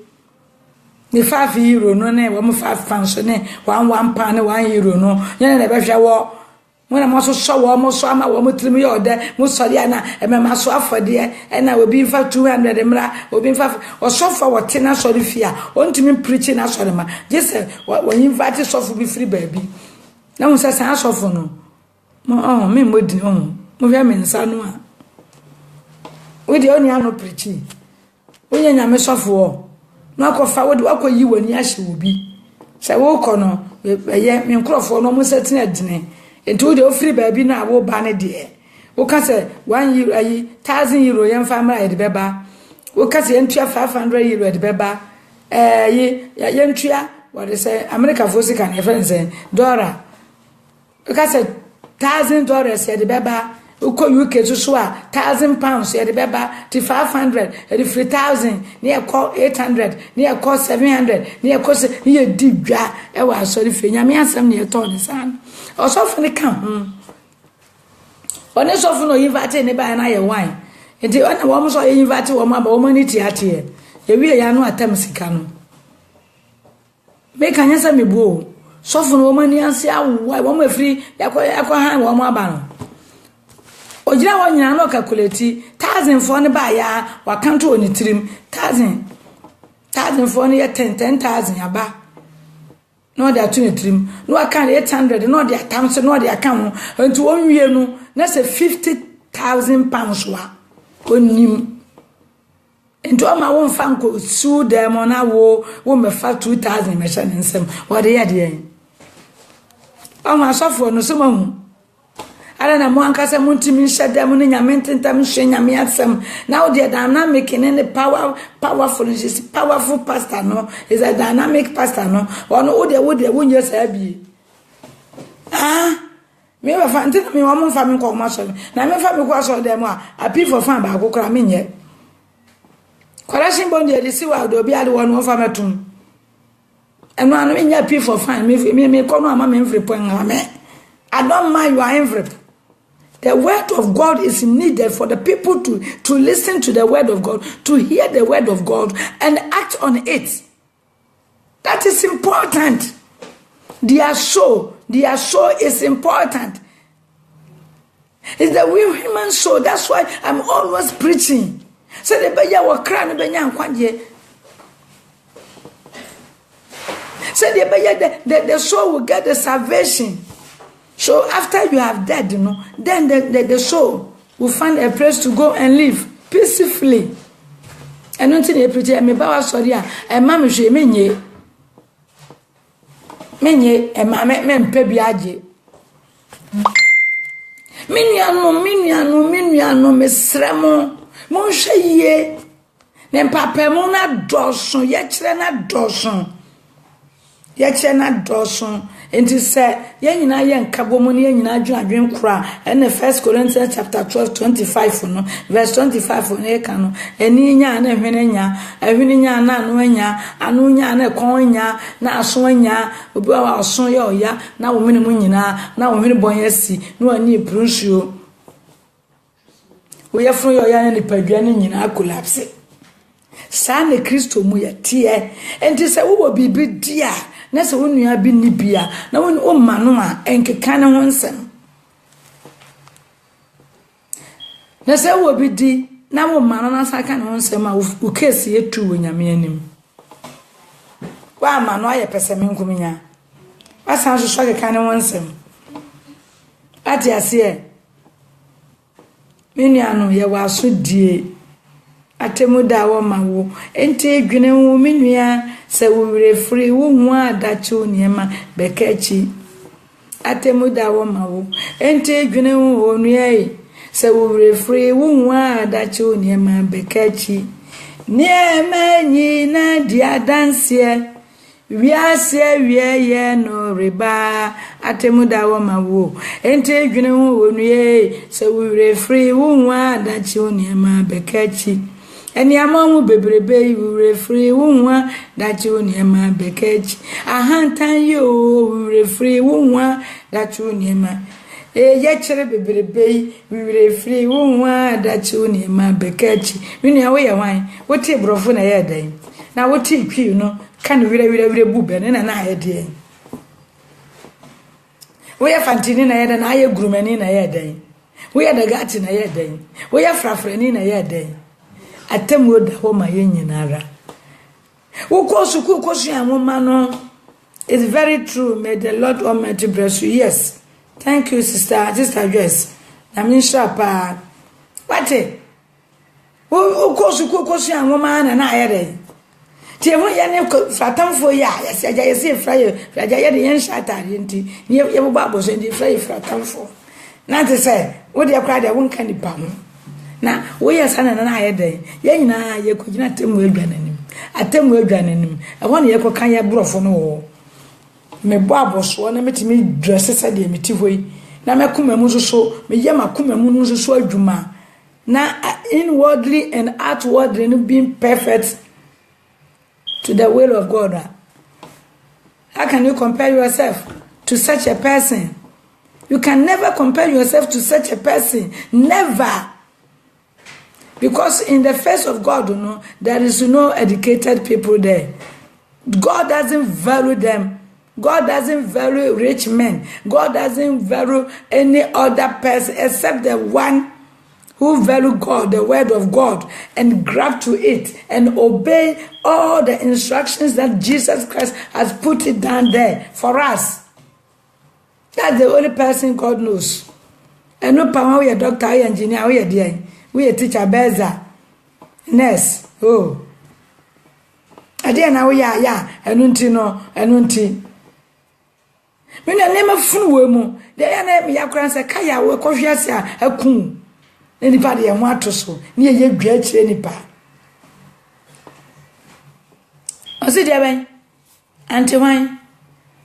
ni 5 euro no ne wo mo 5 pounds ne 1 pound ne 1 euro no nyene na be hwe wo when am also so wo mo so ama wo mo trim ye ode mo sori ana emema so afode na obi mfa 200 mra obi mfa o so for what na sori fia o ntimi preaching na sori ma just when invite so for be free baby na mo say san so for no mo me modi mo via me nsa no a we dey oni ano preaching onye nyame so for no akofa wo de akoyi wani ahye obi say wo kono ye me nkrofo no mo setina dine enti de ofiri baabi na wo ba ne de wo ka se 1 euro ayi 1000 euro yen fa mra de beba wo ka se yentua 500 euro de beba yentua what they say America for se kan reference dollar wo ka se $1,000 de beba uko UK so a 1,000 pounds de beba ti 500 de 3,000 ni e call 800 ni e call 700 ni e call ni digwa e wa sorry fe nyame asem ni e to ne san osofu ne kan one sofu no invite ne ba na ye wine enti ona wo mo so invite wo ma ba wo mani ti ate e wi ya no atam sika no me kan yesa me bo sofu no wo mani anse awo wo mo afiri yakọ han wo mo aba no ojira wo nyina no calculate 1,000 for ne ba ya wa kanto oni trim 1,000 for ne 10,000 aba no they are 2 trim no account 800 no they are 1,000 no they account unto one year no na say 50,000 pounds wa onim into ama won fanko su dem na wo me fa 2,000 me sha nsem what dey there ama sofo no so mahu ala na mo ankasa mo ntimi hye dem no nyame ntentam hye nyame asem now the dynamic in the powerful pastor no is a dynamic pastor no ono wo de wonye sa bi me ba fa ntina me wo mo fa me ko ma so na me fa me ko so dem a pi for fan ba akokora me nye correction bond de si wa do bi ade wo no fa metum eno anu me nya pi for fan me ko no ama me mfre point ame I don't mind you are envelope. The word of God is needed for the people to listen to the word of God, to hear the word of God and act on it. That is important. Their soul is important. It's the human soul. That's why I'm always preaching. So the baya wa kra no benya nkwagye. So the baya the soul will get the salvation. So after you have died, then the soul will find a place to go and live peacefully. And until they preach, me bawa sorry, and mamma she menye, and mamma pebiaje. Miniano, mesremo, mon cheye, nem papa mona dawson, yechena dawson. Enti say ye nyina ye nkabo mu ne ye nyina adwen kura and 1 Corinthians chapter 12:25 no verse 25 no e ka no eni nya na hwene nya ahwene nya na anu nya na kon nya na aso nya obi wa aso ye oya na wo mene mu nyina na wo hwene bon yasi no ani prunsuo wo ye fun ye oya na ni padua ne nyina collapse sa ne Kristo mu ye tie enti say wo bibi dia na se wonu bi ni bia na wonu o ma no a enkeka ne ho nsem na se wo bi di na wo ma no na saka ne ho nsem a wo case yetu wo nyame anim wa ma no aye peseme nkuminya asan so so keka ne ho nsem ati ase minianu ye wa so die atemuda wo ma wo enti edwene wo minua se wo refri wo hu adachi oniema bekachi atemuda wo ma wo enti edwene wo onua se wo refri wo hu adachi oniema bekachi niema nyina dia danse wiase wieye no riba atemuda wo mawo ente dwene ho onue se wure free wonwa dachi oniema bekachi eni amamu bebrebe wure free wonwa dachi oniema bekachi ahantan yo wure free wonwa dachi oniema ye chere bebrebe wure free wonwa dachi oniema bekachi mini awe ya wan wote brofo na ye dan na wote twi no kan wire bube na ayede we ya fantini na yede na aye grumani na yede we ya dagati na yede we ya frafrani na yede atemu da ho ma yenyinara wo kosu anwoma no. It's very true. May the Lord Almighty bless you. Yes, thank you, sister Joyce. na minsha pa wate wo kosu anwoma na ayede tie ho ye ne fratamfo ya yaseja yese fraye fraja ye de yen shatare nti ye baba boso ndi fraye fratamfo na te say wo de akra de won kan di pa ho na wo ye sana na ayede ye nyina ye kogina temu adwananim atemu adwananim e ho ne ye kokan ye brofo no wo me bo aboso na metimi dress de meti hoi na mekuma mu so me ye makuma mu so adwuma na inwardly and outwardly no being perfect to the will of God. How can you compare yourself to such a person? You can never compare yourself to such a person. Never. Because in the face of God, there is no educated people there. God doesn't value them. God doesn't value rich men. God doesn't value any other person except the one who value God, the word of God, and grab to it and obey all the instructions that Jesus Christ has put it down there for us. That's the only person God knows. And no power, we are doctor, we are engineer, we are dear, we are teacher, beza, nurse. Oh, I didn't know we are, and unti. When the name of Fumu, the name Yakran Kaya, we confess a coon. Anybody and want to so near ye great any pa. I say, Debbie, Auntie Wine.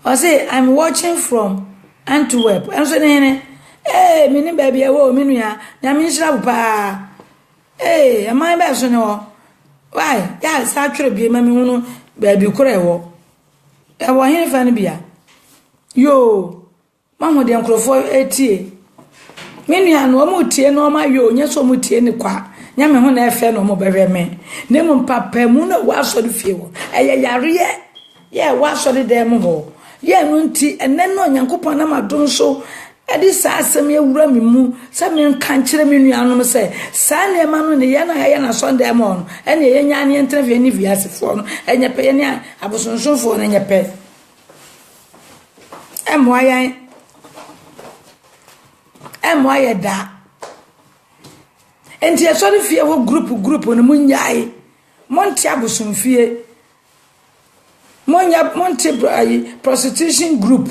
I say, I'm watching from Antwerp. I'm saying, hey, mini baby, oh, minia, Yamisha pa. Hey, am I best no? Why, yes, actually be mammy, baby, Korewo. I want him for Nibia. Yo, Mamma, the uncle for 80. Many are no more tea no my yo, yes, so muti any qua. Yammy when I fell no more very men. Name papa muna was so the fuel. A yaria, yeah, was so the demo. Yeah, nunti, and then no young coupon don't so. At this assam ye rummy moo, some men can't chill me, no say. Sunday man in the yana Sunday morn, and the yan interview any vias phone, and your penny, I was on so phone and your pet. And why why da enti asori fie wo group no munyai monti abosom fie monti prostitution group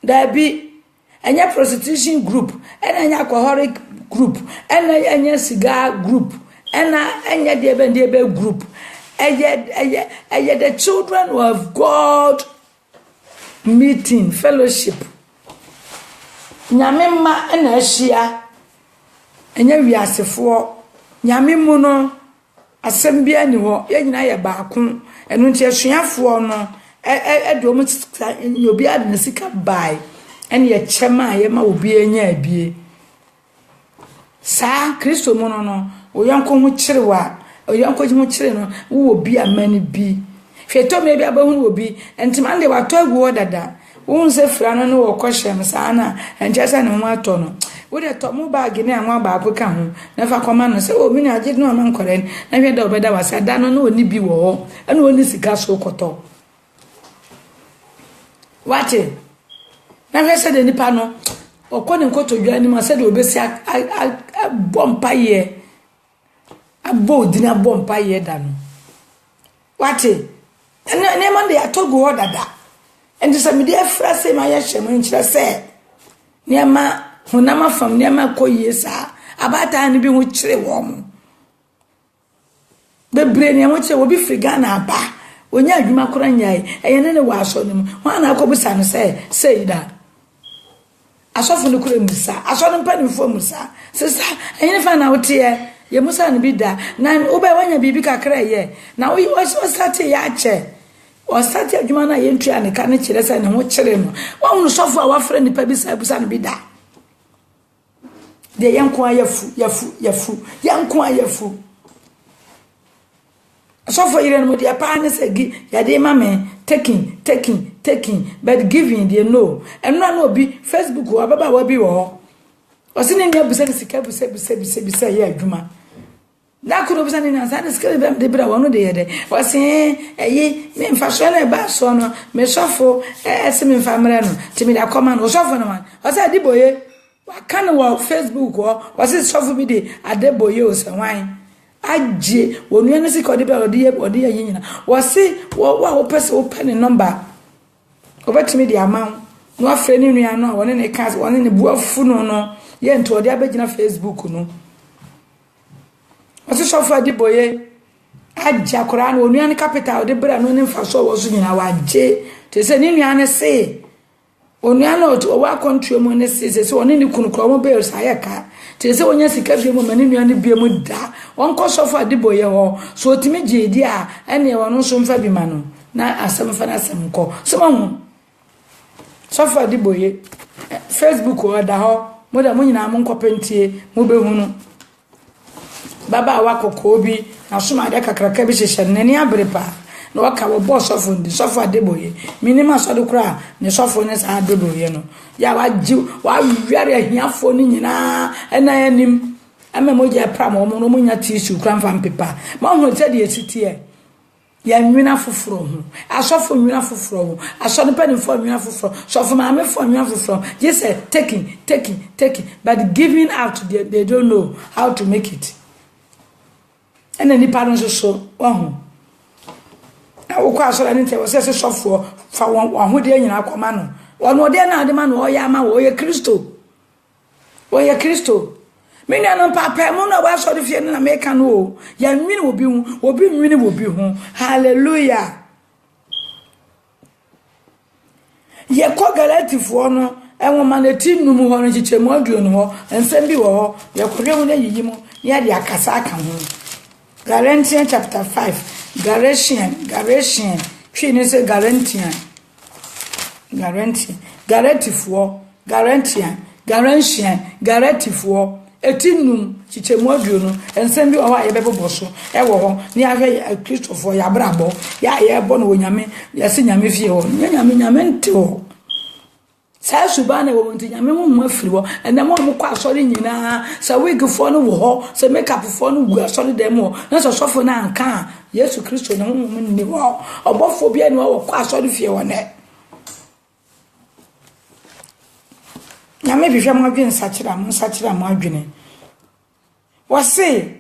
da bi enya prostitution group enya alcoholic group enya cigar group enya de group eye the children of God meeting fellowship nyame ma na ahia enya wiasefo nyame mu no asem bia ni ho ye nyina ye baako enu nti asuafo no do mu obi ad na sika bai ene ye chema ye ma obi enya abie sa Kristo mu no oyanko hu kirewa oyanko ji mu kire no wo obi amani bi feto me bia ba hu obi enti man de wato agu dada unse frano no wo kwhwem sana enjesa ne mo ato no wo de to mo bag ne anwa baako ka ho na fa koma no se o mi na age no ma nkore na hwe da obeda wasa da no oni bi wo ene oni sika so koto wate na hwe se de nipa no okone nkoto dwa ni ma se de obesi bompa ye abodina bompa ye da no wate ene man de atogu odada. And this is a phrase my shaman say. Near ma, Honama from near my coyesa, about any being with chile warm. The brain in which will be frigana ba, onya adwuma kora nyai eye ne wa aso nim ho na akobusa no say da asofo no kura musa aso no mpanimfo musa sisa eye ne fa na wote ye musa no bi da na wo ba wanya bibi kakra ye na wo start ya ache o start adwuma na ye ntua ne ka ne kire se ne ho kire no wo hu sofo a wa fra nipa bi sa busa no bi da de yanko yafu yanko ayafu sofo ire no de pa ne se gi ya de mame taking but giving they know and no obi Facebook wa baba wa bi wo o se ne nya busa ne sika busa ya adwuma na kuro busa ne na sa ne sika de bra wo no de ye de o se eyi me mfa so na ba so no me sofo se me mfa mra no ti me da koma no sofo no man o se di boye wakana wa Facebook o se sofo bi de adeboye o se wan aje wonu ene sika odi be odi ye nyina wo se wo pese wo pen number obetimi di amount no afre ni nua no woni ne cast woni ne buafu no ye nto odi abegina Facebook no o se sofo adeboye aje akora no wonu ene capital odi bra no ne mfa so wo so nyina waje te se ni nua ne se onua no to wa country mo ne se woni ne kunu kro mo be sa ya ka te se wonya sika bi mo mani nua ne bi mo da won ko sofo adeboye ho so otimi jedi a ene wono so mfa bi ma no na asem fa na asem ko so mo sofo adeboye Facebook o da ho mo da mo nyina mo nkopentie mo be hunu baba wa kokko bi na so ma de kakraka bi hyehyɛ nani abrepa na waka wo boss of ndi sofo adeboye minima so do kra ne sofo ne sa adeboye no ya wa wiare ahiafo ni nyina ena yanim ama moja pra mo no munya tissue kra mfa mpepa ma ho te de esitie ya nwina foforo ho asofo nwina foforo ho aso ne pani fo nwina foforo sofo ma me fo nwina foforo just say taking but giving out they don't know how to make it ena ni pardon so ho ukwa asora nte wo se sofo fa won ahode nyina akoma no wono de na de ma no oya ma wo ye Kristo me na no papa mo no wa sori fie na me ka no ya nwini obi nwini obi hu hallelujah ye ko galatifo no enwo ma na ti num ho no chiche mo aduo no ho ensem bi wo ho ye ko hwe mu na yiyi mu ya de akasa aka ho Galatians chapter 5 Galatians twini se Galatians etinum chichemu aduo no ensem bi o ha ye bebo so e wo ho ni ahwe Christopher ya brabo ya ye bo no wonyame ya se nyame fie ho nyame nte ho sa suba na wo nti nyame mu afiri ho ena mo kwa asori nyina sa wig fo no wo ho sa makeup fo no gu asori dem ho na so sofo na anka Yesu Kristo na mu ni wo obofo bia ni wo kwa asori fie ho ne nyame bi hwe mo adwen sachira mo adwene wase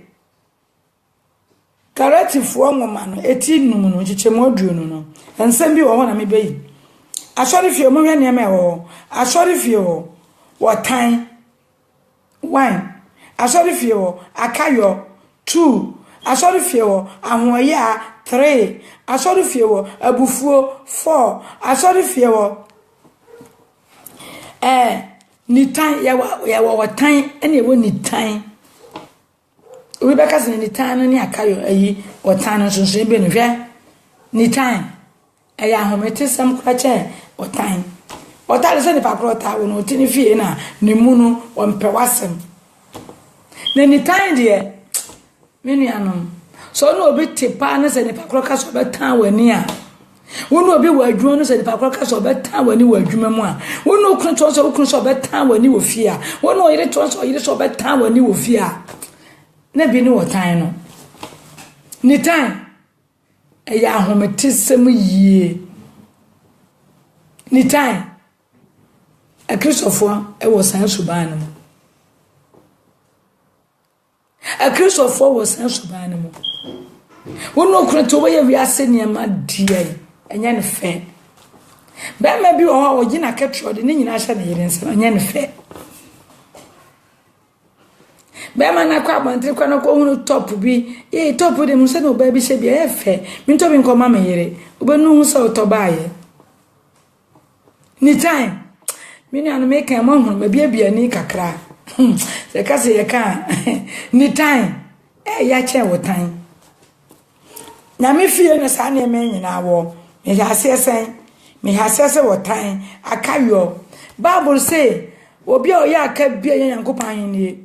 Galatifo nwoma no etinum no chichemu aduonu no ensem bi wo ho na me beyi asori fie mo hwe ne me wo asori fie wo tan wine asori fie wo akayo 2 asori fie wo ahoya 3 asori fie wo abufuo 4 asori fie wo ni tan ya wo tan ene wo ni tan we be ka se ni tan no ni akayo ayi wo tan no sonso be no hwe ni tan aya homete sam kwa che wo tan otale se ni pakro ta wo no tini fie na ni mu no wo mpewasem na ni tan de menu anom so no obi tipa na se ni pakro ka so be tan wani a wono obi wa adwuma no se ni pakro ka so be tan wani wa adwuma mu a wono okun to so be tan wani wo fie a wono oyire to so oyire so be tan wani wo fie a na bi ni wo tan no ni tan eya ahometesem yie ni tan a Christopher e wo san suban no a Christopher wo san suban no wono okun to we wi ase niam die enya ne fe ba ma bi o gina ketro de ni nyina hye ne yire nsem enya ne fe be ma na kwa abantire kwa na ko hunu top bi top de mu se no ba bi she bi efe mi to bi nko ma me yere obenu hu se otobaye ni time mi ni anu me kan mo hunu ma bia ni kakra se ka se ye kan ni time ya che wo time na me fie na sa na me nyina wo me ya sesen me ha sese wo time akayo Bible say obi o ya aka bia Yankopan ni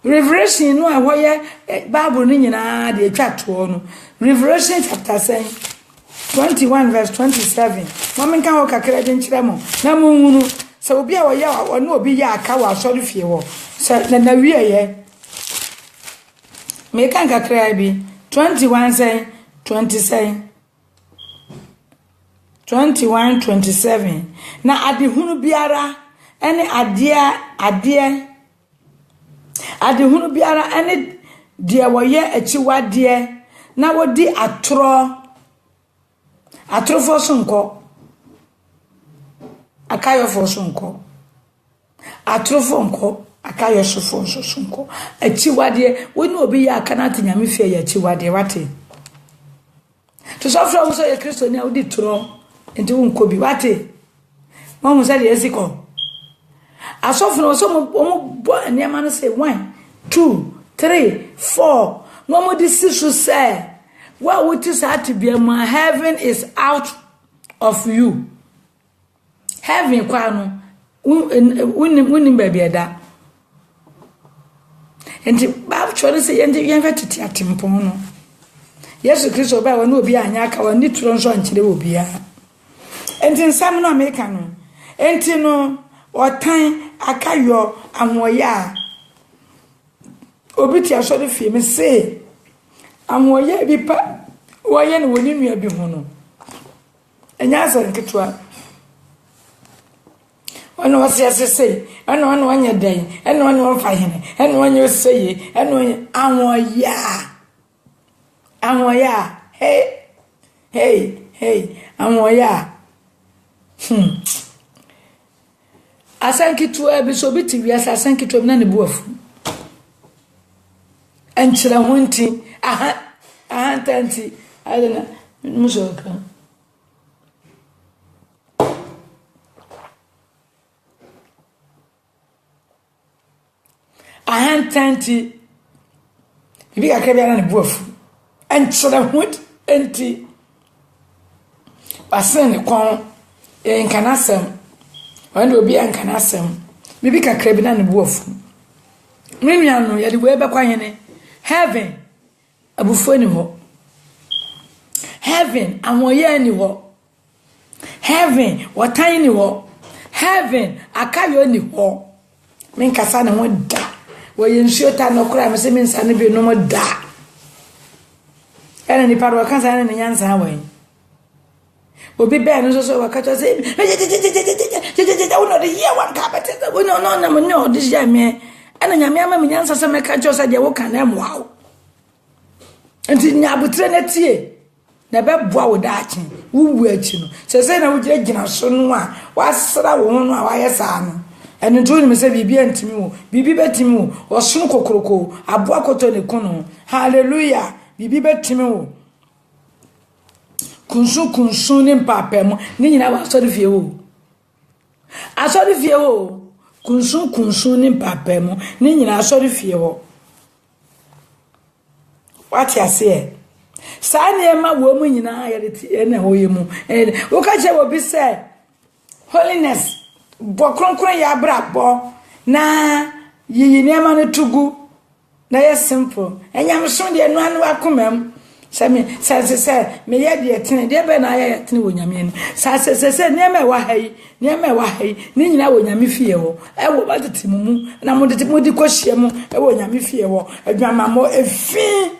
Revelation no ahoye Bible ni nyina de atwa to no Revelation chapter 21 verse 27 mama kan ho kakra de nkire mo na mo hunu se obi a oye ono obi ya aka wa asori fie wo se na wie ye me kan kakra bi 21 say 21-27 na adehunu biara ene adehunu biara ene de woye achiwade na wodi atro fosunko akayo fosunko atro fonko akayo fosunko achiwade woni obi ya aka na tinyame fie ya achiwade wate to so from so ye Kristo ni odi tro enti wonko bi wate mamu say yesiko asofo no so mo bo ne ma no say 1 2 3 4 no mo di sisu say what would you say to be my heaven is out of you heaven kwa no woni ba bieda enti ba chore say enti yenfa titi atimpon no Yesu Kristo ba woni obi anya aka woni turo nso ankyere obi a enti nsam no America no enti no otan akayo amoya obi ti asori fie me say amoya bi pa woye no woni nua bi ho no enya asa nketwa ono wasiasese ono wanya dan ono fa hene ono wanya seye ono amoya hey amoya asankitu e bi so bi ti wi asankitu na ne buafu enchira hunti tanti adana musoka tanti bibi akabia na ne buafu enchira hunti enti pasen kon enkanasem wanda obi enkanasem bibi kakra bi na ne buafu menua no yade we be kwanyene heaven abufu ni ho heaven amoye ni ho heaven watan ni ho heaven akayo ni ho men kasa na ho da wo yensuota no kra me se men sa ne bi no mo da ene ni parwa kansa ene ni nyansa wan obi be no so wakato say uno de year one carpet no this year me ana nyame ama menyansa se meka jo sa de wo kan na moawo enti nyabutre na tie na be boa wo daachi wuwu achi no se na wo gina so no a wasra wo ho no a wayesa no eno ntu ni me se bibi antimi wo bibi betimi wo osunu kokoroko aboa koto ne kono hallelujah bibi betimi wo kunsu ni mpapem ni nyina wa asori fie wo kunsu ni mpapem ni nyina asori fie wo wati ase sa ne ma wo mu nyina ya na hoye mu wo ka che wo bi se holiness bo kronkron ya brabo na yiyi ne ma no tugu na ya simple enyam so de no anu akomam se me ye de etene de be na ya etene wo nyame ni se ne me wa hai ni nyina wo nyame fie wo e wo batete mu na mo di kohie mu e wo nyame fie wo adwama mo efi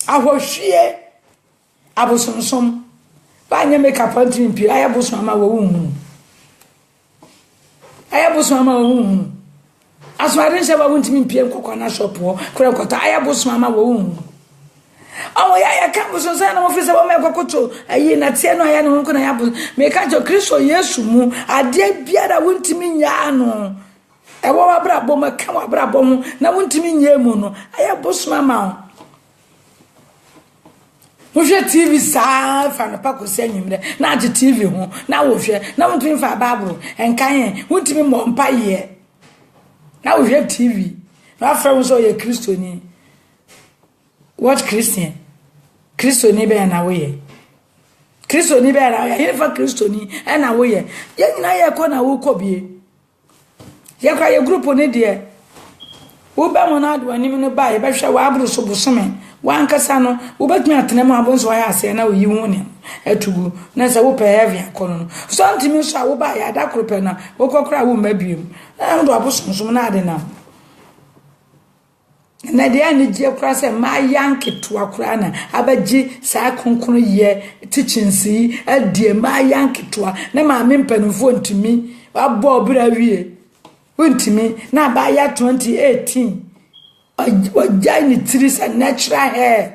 ahohwie abosonsom ba nya make up antin pi ayaboson ama wo hu aswaden se ba wontimi pi enkoko na shop wo kura kota ayaboson ama wo hu awo ya ka boson sa na mo fi se bo me kokoto ayi na tie no aya ne ho na ya bo me ka jo Kristo Yesu mu ade biara wontimi nya no e wo abrabọ ma ka wo abrabọ ho na wontimi nye mu no aya bosoma ma wo hwe TV saa fa no pakosi anyimre na age TV ho na wo hwe na wontimi fa Bible enkan wontimi mo mpa ye na wo hwe TV na afra wo so ye Kristoni what Christian Kristoni be na wo ye Kristoni be na ye fa Kristoni e na wo ye ye nyina ye ko na wo kobie ye kwa ye group ne de wo ba mo na ado anim no ba ye be hwe wa abro so bosome wankasa no wo betumi atena mu abonso ya ase na oyi hu ne atugu na se wo pe heavy akono no so antimi so wo ba ya da krope na wo kokora wo mabiem na ndo abosomsom na ade na na de ani je kura se ma yanketo akura na abaji sa konkono ye teachinsi adie ma yanketo na ma mempanufo ntimi abo obira wie wontimi na ba ya 2018 wajai ni trees and natural hair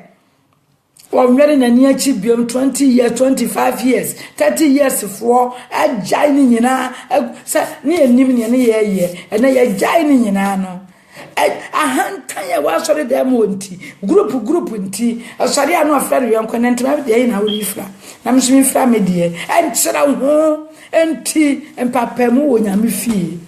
wamwere na ni achi biom 20 years 25 years 30 years for ajai ni nyina sa ni enim ni ye na ye jai ni nyina no ahantan ya wasori dem wonti group nti asori anu afere yonko na ntima de na wori fra na msumi fra medie enchira ho enti empapemu wonyame fie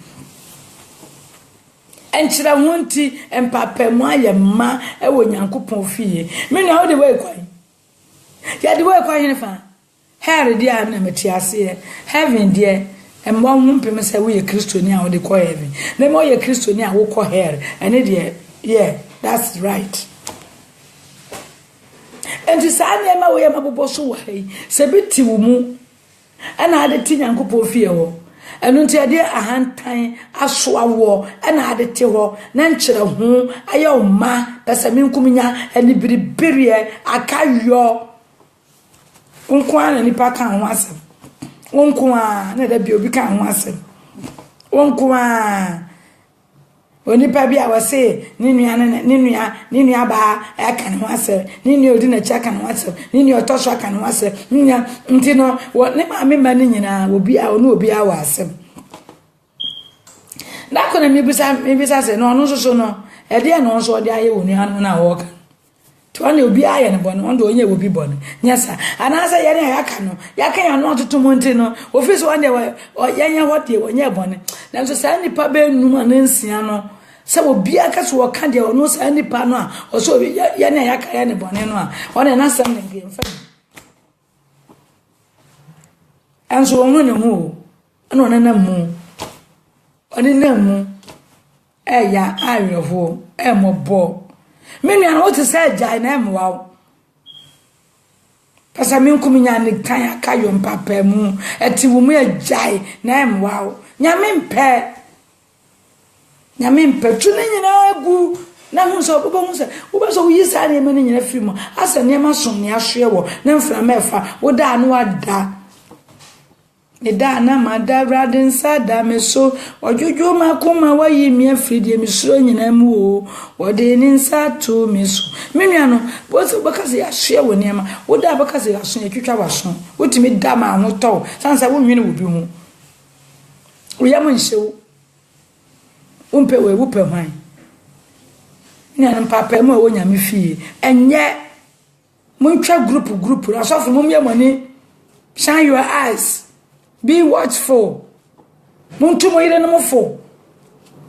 enchira wonti empapemu ayema e wonyankopon fie me na wo de we kwan ya de we kwan ne fa here dia na metiase heaven dia emwa humpem se wo ye Kristoni a wo de ko heaven na mo ye Kristoni a wo ko here ene dia yeah that's right enti sa na ma wo ye mabobo so wa hai se biti wo mu ana ade ti nyankopon fie wo enu nti ade ahantan aso awo ana ade te ho na nkyere ho aye o ma pesa minkuminya eni biribirie akayo unkwa na nipa kan ho asem unkwa na da bi obi kan ho asem unkwa onipa bi a wase ni nua ba akan ho asem ni nua odi na cha kan ho asem ni nua otoso akan ho asem ni nua ntino ne ma me ma ni nyina obi a onu obi a wa asem na kona mi bisa se no no so no e de no so de aye wonu anu na wo ka to na obi aye ne bono ondo onye obi bono nyasa anasa ye ne aka no ya kan ya no atoto monte no ofisi wande yanya hoti onye bono na so sa nipa be numa na nsia no se obi aka so waka de ono sa nipa no a oso ye ne aka ya ne bono no a one na sam ne ngemfa anso onu ne hu ano na mu oni na mu ya ayeho mobo me nua no to say jai na emwa pasa minkuminya ne kan akayo mpapa mu eti wo mu jai na emwa nyame mpe tune nyina gu na hu so bobo hu se wo be so wo yisa ne me nyina firi mu asa ne ma so ne ahwe wo na mfra mefa wo da no ada ida na madara den sada me so ojojo makoma wayi mi afridie mi suro nyina mu o wode ni nsa to me so menua no bo so bakase ya hwe wo ne ma wo da bakase ya so etwitwa waso wotimi da ma ho to sansa wo nwene wo bi hu wo ya mo nhyew umpe we wo pe hwan ni an papa mu wo nyame fie enye montwa group asofo mum ye moni shine your eyes. Be watchful. Muntu mo ire no mo fo.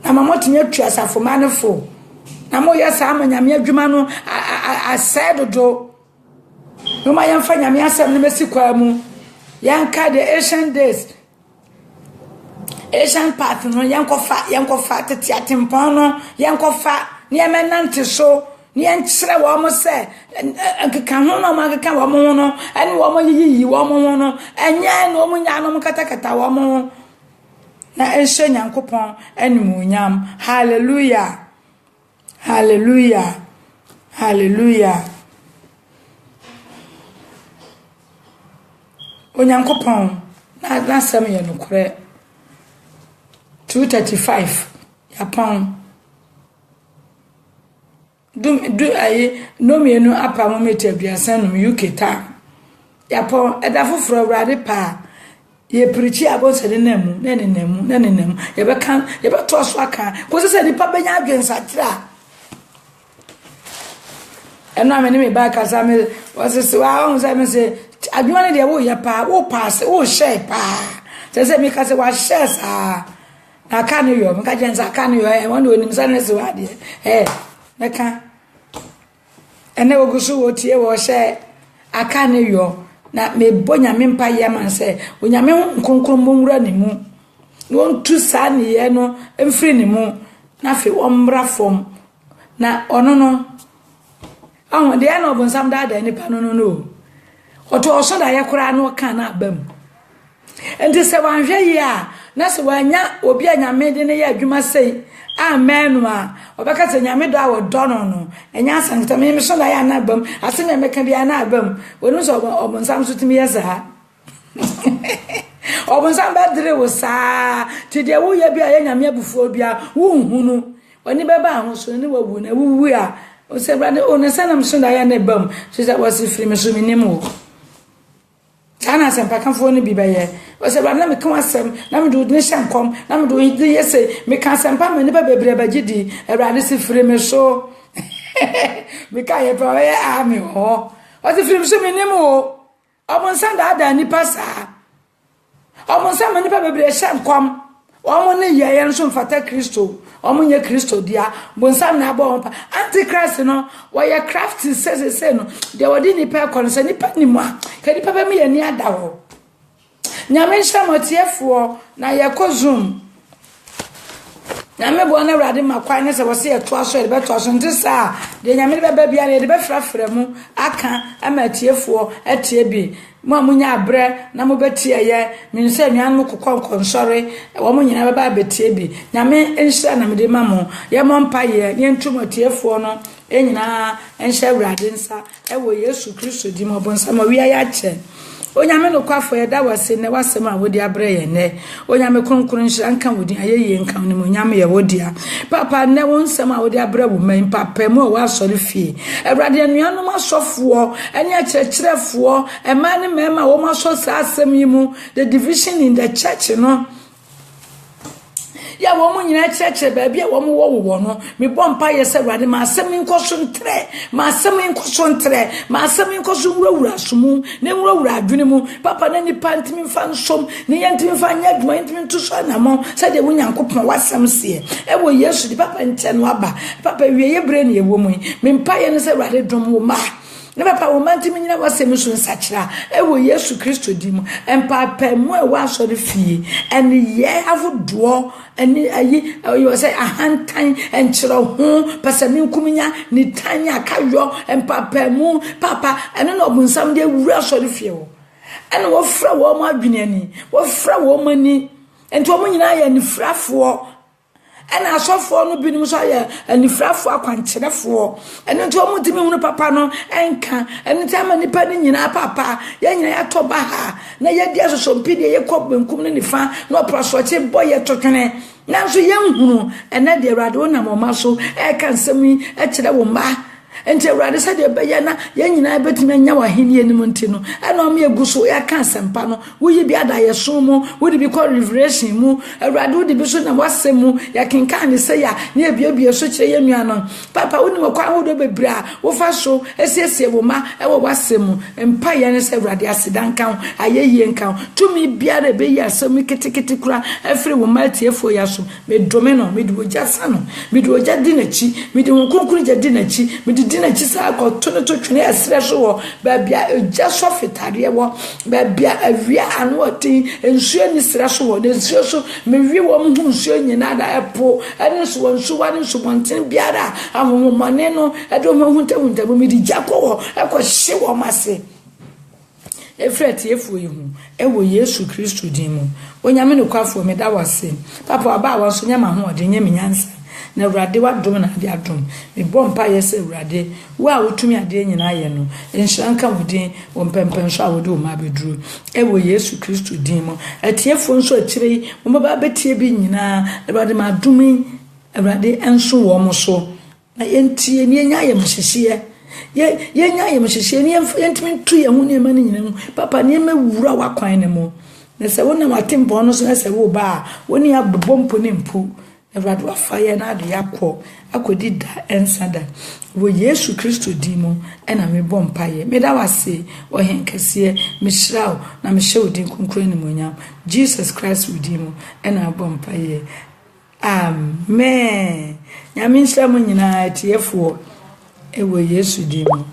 Na mamotinya tuasafo ma ne fo. Na mo yesa amanyame adwuma no asedodo. No ma yamfa nyame asem ne mesi kwa mu. Yanka the ancient days. Asian path no yankofa tete atempon no yankofa ne emenante so ni enkyere wo mo se akeka ho no makeka wo mo no ene wo mo yiyi wo mo no enye no mo nya no katakata wo mo na ehye nyankopon ene mo nyam hallelujah hallelujah hallelujah onyankopon na sam ye no kore 235 yapon do aye no mienu apa mo metaduasan no UK ta yapon eda foforo awrade pa ye preach about se ne nemu ye be kan ye be to so aka ko se nipa benya adwensa tira eno amene me ba kasa me was se wa on se me se adwuma ne de wo ya pa wo pass wo share pa se me kasa wa share sa aka ne yo me ka jensa aka ne yo e won do nim sa ne se wa de me ka ene wo gusu wo tie wo share aka ne yo na me bonya me mpa ye man se onyame nkonkron monwura ne mu won tu sa ne ye no emfiri ne mu na fe wo mbra fom na ono no awon de na obonsam da da nipa no oto oso da ye kura no ka na abam enti se wanhwe ye a na se wanya obi anyame de ne ye adwuma sei amen ma obaka se nyame do awo do no enya sankta me so da ya na abam ase me meka bia na abam wonu so obonsam so timi yesa obonsam ba dire wo sa ti de wo ye bia ye nyame abufuo bia wo hunu oni beba ho so ni wawu na wuwu a o se brade o ne sanam so da ya na abam so that was free me so minimo kana sempa kan fo ni bibaye o se brade na me kan asem na me do ne shankom na me do yese me kan sempa me ne ba bebre ba gidi e brade se free me so me kan ye pa ye a me ho o se free me so minimo o mon san da ni pasa o mon san me ne ba bebre shankom o mon ne ye nso mfata Kristo o mon ye Kristo dia bon sam na abo pa antichrist no wo ye craft say no de wodi ni pa kon se ni pa ni mu a ka ni pa ba me ye ni ada wo nyame nshamatiefo na ye ko zoom nyame bo na wrade makwan ne se wo se ye to aso de be to aso ntisa de nyame be ba bia ne de be frafra mu aka amatiefo etie bi mo amunya abre na mo betie ye minse nuan kokon konsore wo mo nyina ba betie bi nyame enhira na mede mamo ye mo mpa ye ne ntumatiefo no enyina enhya wrade nsa ewo Yesu Kristo di mo bonsa ma wi aya che onyame no kwafo ye da wase ne wasem a wodi abre ye ne onyame kronkron nhira nka wodi ayeye nka ne onyame ye wodi a papa ne wonsem a wodi abre wo man papa mu wa asore fie ewrade anuanu masofo ene akyerkyerefo ema ne mema wo maso sa asem yi mu the division in the church no ya wo mu nyina kyerkyere ba bia wo mu wo no me bompa ye se wrade ma asem nkoso ntre ma asem nkoso ntre ma asem nkoso wurawura somu ne wurawura adwene mu papa na ni pantimi fa nsom ne yentimi fa nya adwuma yentimi nto so na mo se de wunyankopon wasam se e wo Yesu di papa nche no aba papa wie ye bre ne ye wo mu me mpa ye ne se wrade dom wo ma ne papa wo mantimi nyina wasem so nsakira e wo Yesu Kristo di mu empa pa mu e wa so de fie ene ye avodo ene ayi you say ahantan enchiro ho pasami nkuminya ni tanya kayo empa pa mu papa ene no obunsam de wura so de fie wo ene wo fra wo ma adwene ani wo fra wo mani enti wo nyina ya ni frafo ena asofo no binim so ya anifrafo akwankyerefo eno nti omo timi hunu papa no enka eno tama nipa ni nyina papa ya nyina ya toba ha na ya dia so mpide ye kobbenkum ne nifa no prasoche boye totwene nanso ye nhunu ena de awrade wona moma so e kan sami e kire wo ma enti awrade sa de be na ye nyina betimi anya wahenie ni monti no ena o me eguso ya kan sempa no wo yi bi ada ye so mu wo di bi call revelation mu awrade wo di bi so na wasemu ya kinkan ni se ya na ebie so kire ye nua no papa wo ni wo kwa wo do bebra wo fa so esiesie wo ma e wo wasemu empa ye ne se awrade asidan kan ayeye nkan tumi biara be ya asemu ketekete kura efre wo ma tiefo ya so me domino me di oja sano me di oja dinachi me di nkunkun ja dinachi me di dinachi sa ko tono to twene asre so wo ba bia oja so fitare wo ba bia awia anu oti ensuo ni sra so wo de ensuo so me wi wo mu nsuo nyina da epo ene so wo nsuo wa nsuo bonten biara amomo mane no edo mo hunta me di jakowo ekọ hye wo mase efreti efu yihu ewo Yesu Kristo din mu onyame no kwafo me da wase papa aba wa so nyama ho ode nyame nyansa na awrade wadom na ade adom me bompa yese awrade wa wotumi ade nyina ye no enhranka wodin wo mpempen so awode wo ma beduru ewo Yesu Kristo din mu atiefo nso akire wo ba betie bi nyina awrade ma adom awrade enso wo mo so na yentie ni enya ye mhyehyie ye nya ye mhyehyie ni yentimi tu ye hu ne ma ni nyina mu papa ni me wura wakwan ne mu na se wona matempo no so na se wo ba woni abobompo ne mpu Awurade wa fire na ade akodi da ensada wo Yesu Kristo di mu ena me bompaye me da wase wo henkese me hirawo na me hye odin konkro ni monyam Jesus Christ wo di mu ena bompaye amen nyame nhyira mu nyina tiefo ewo Yesu di mu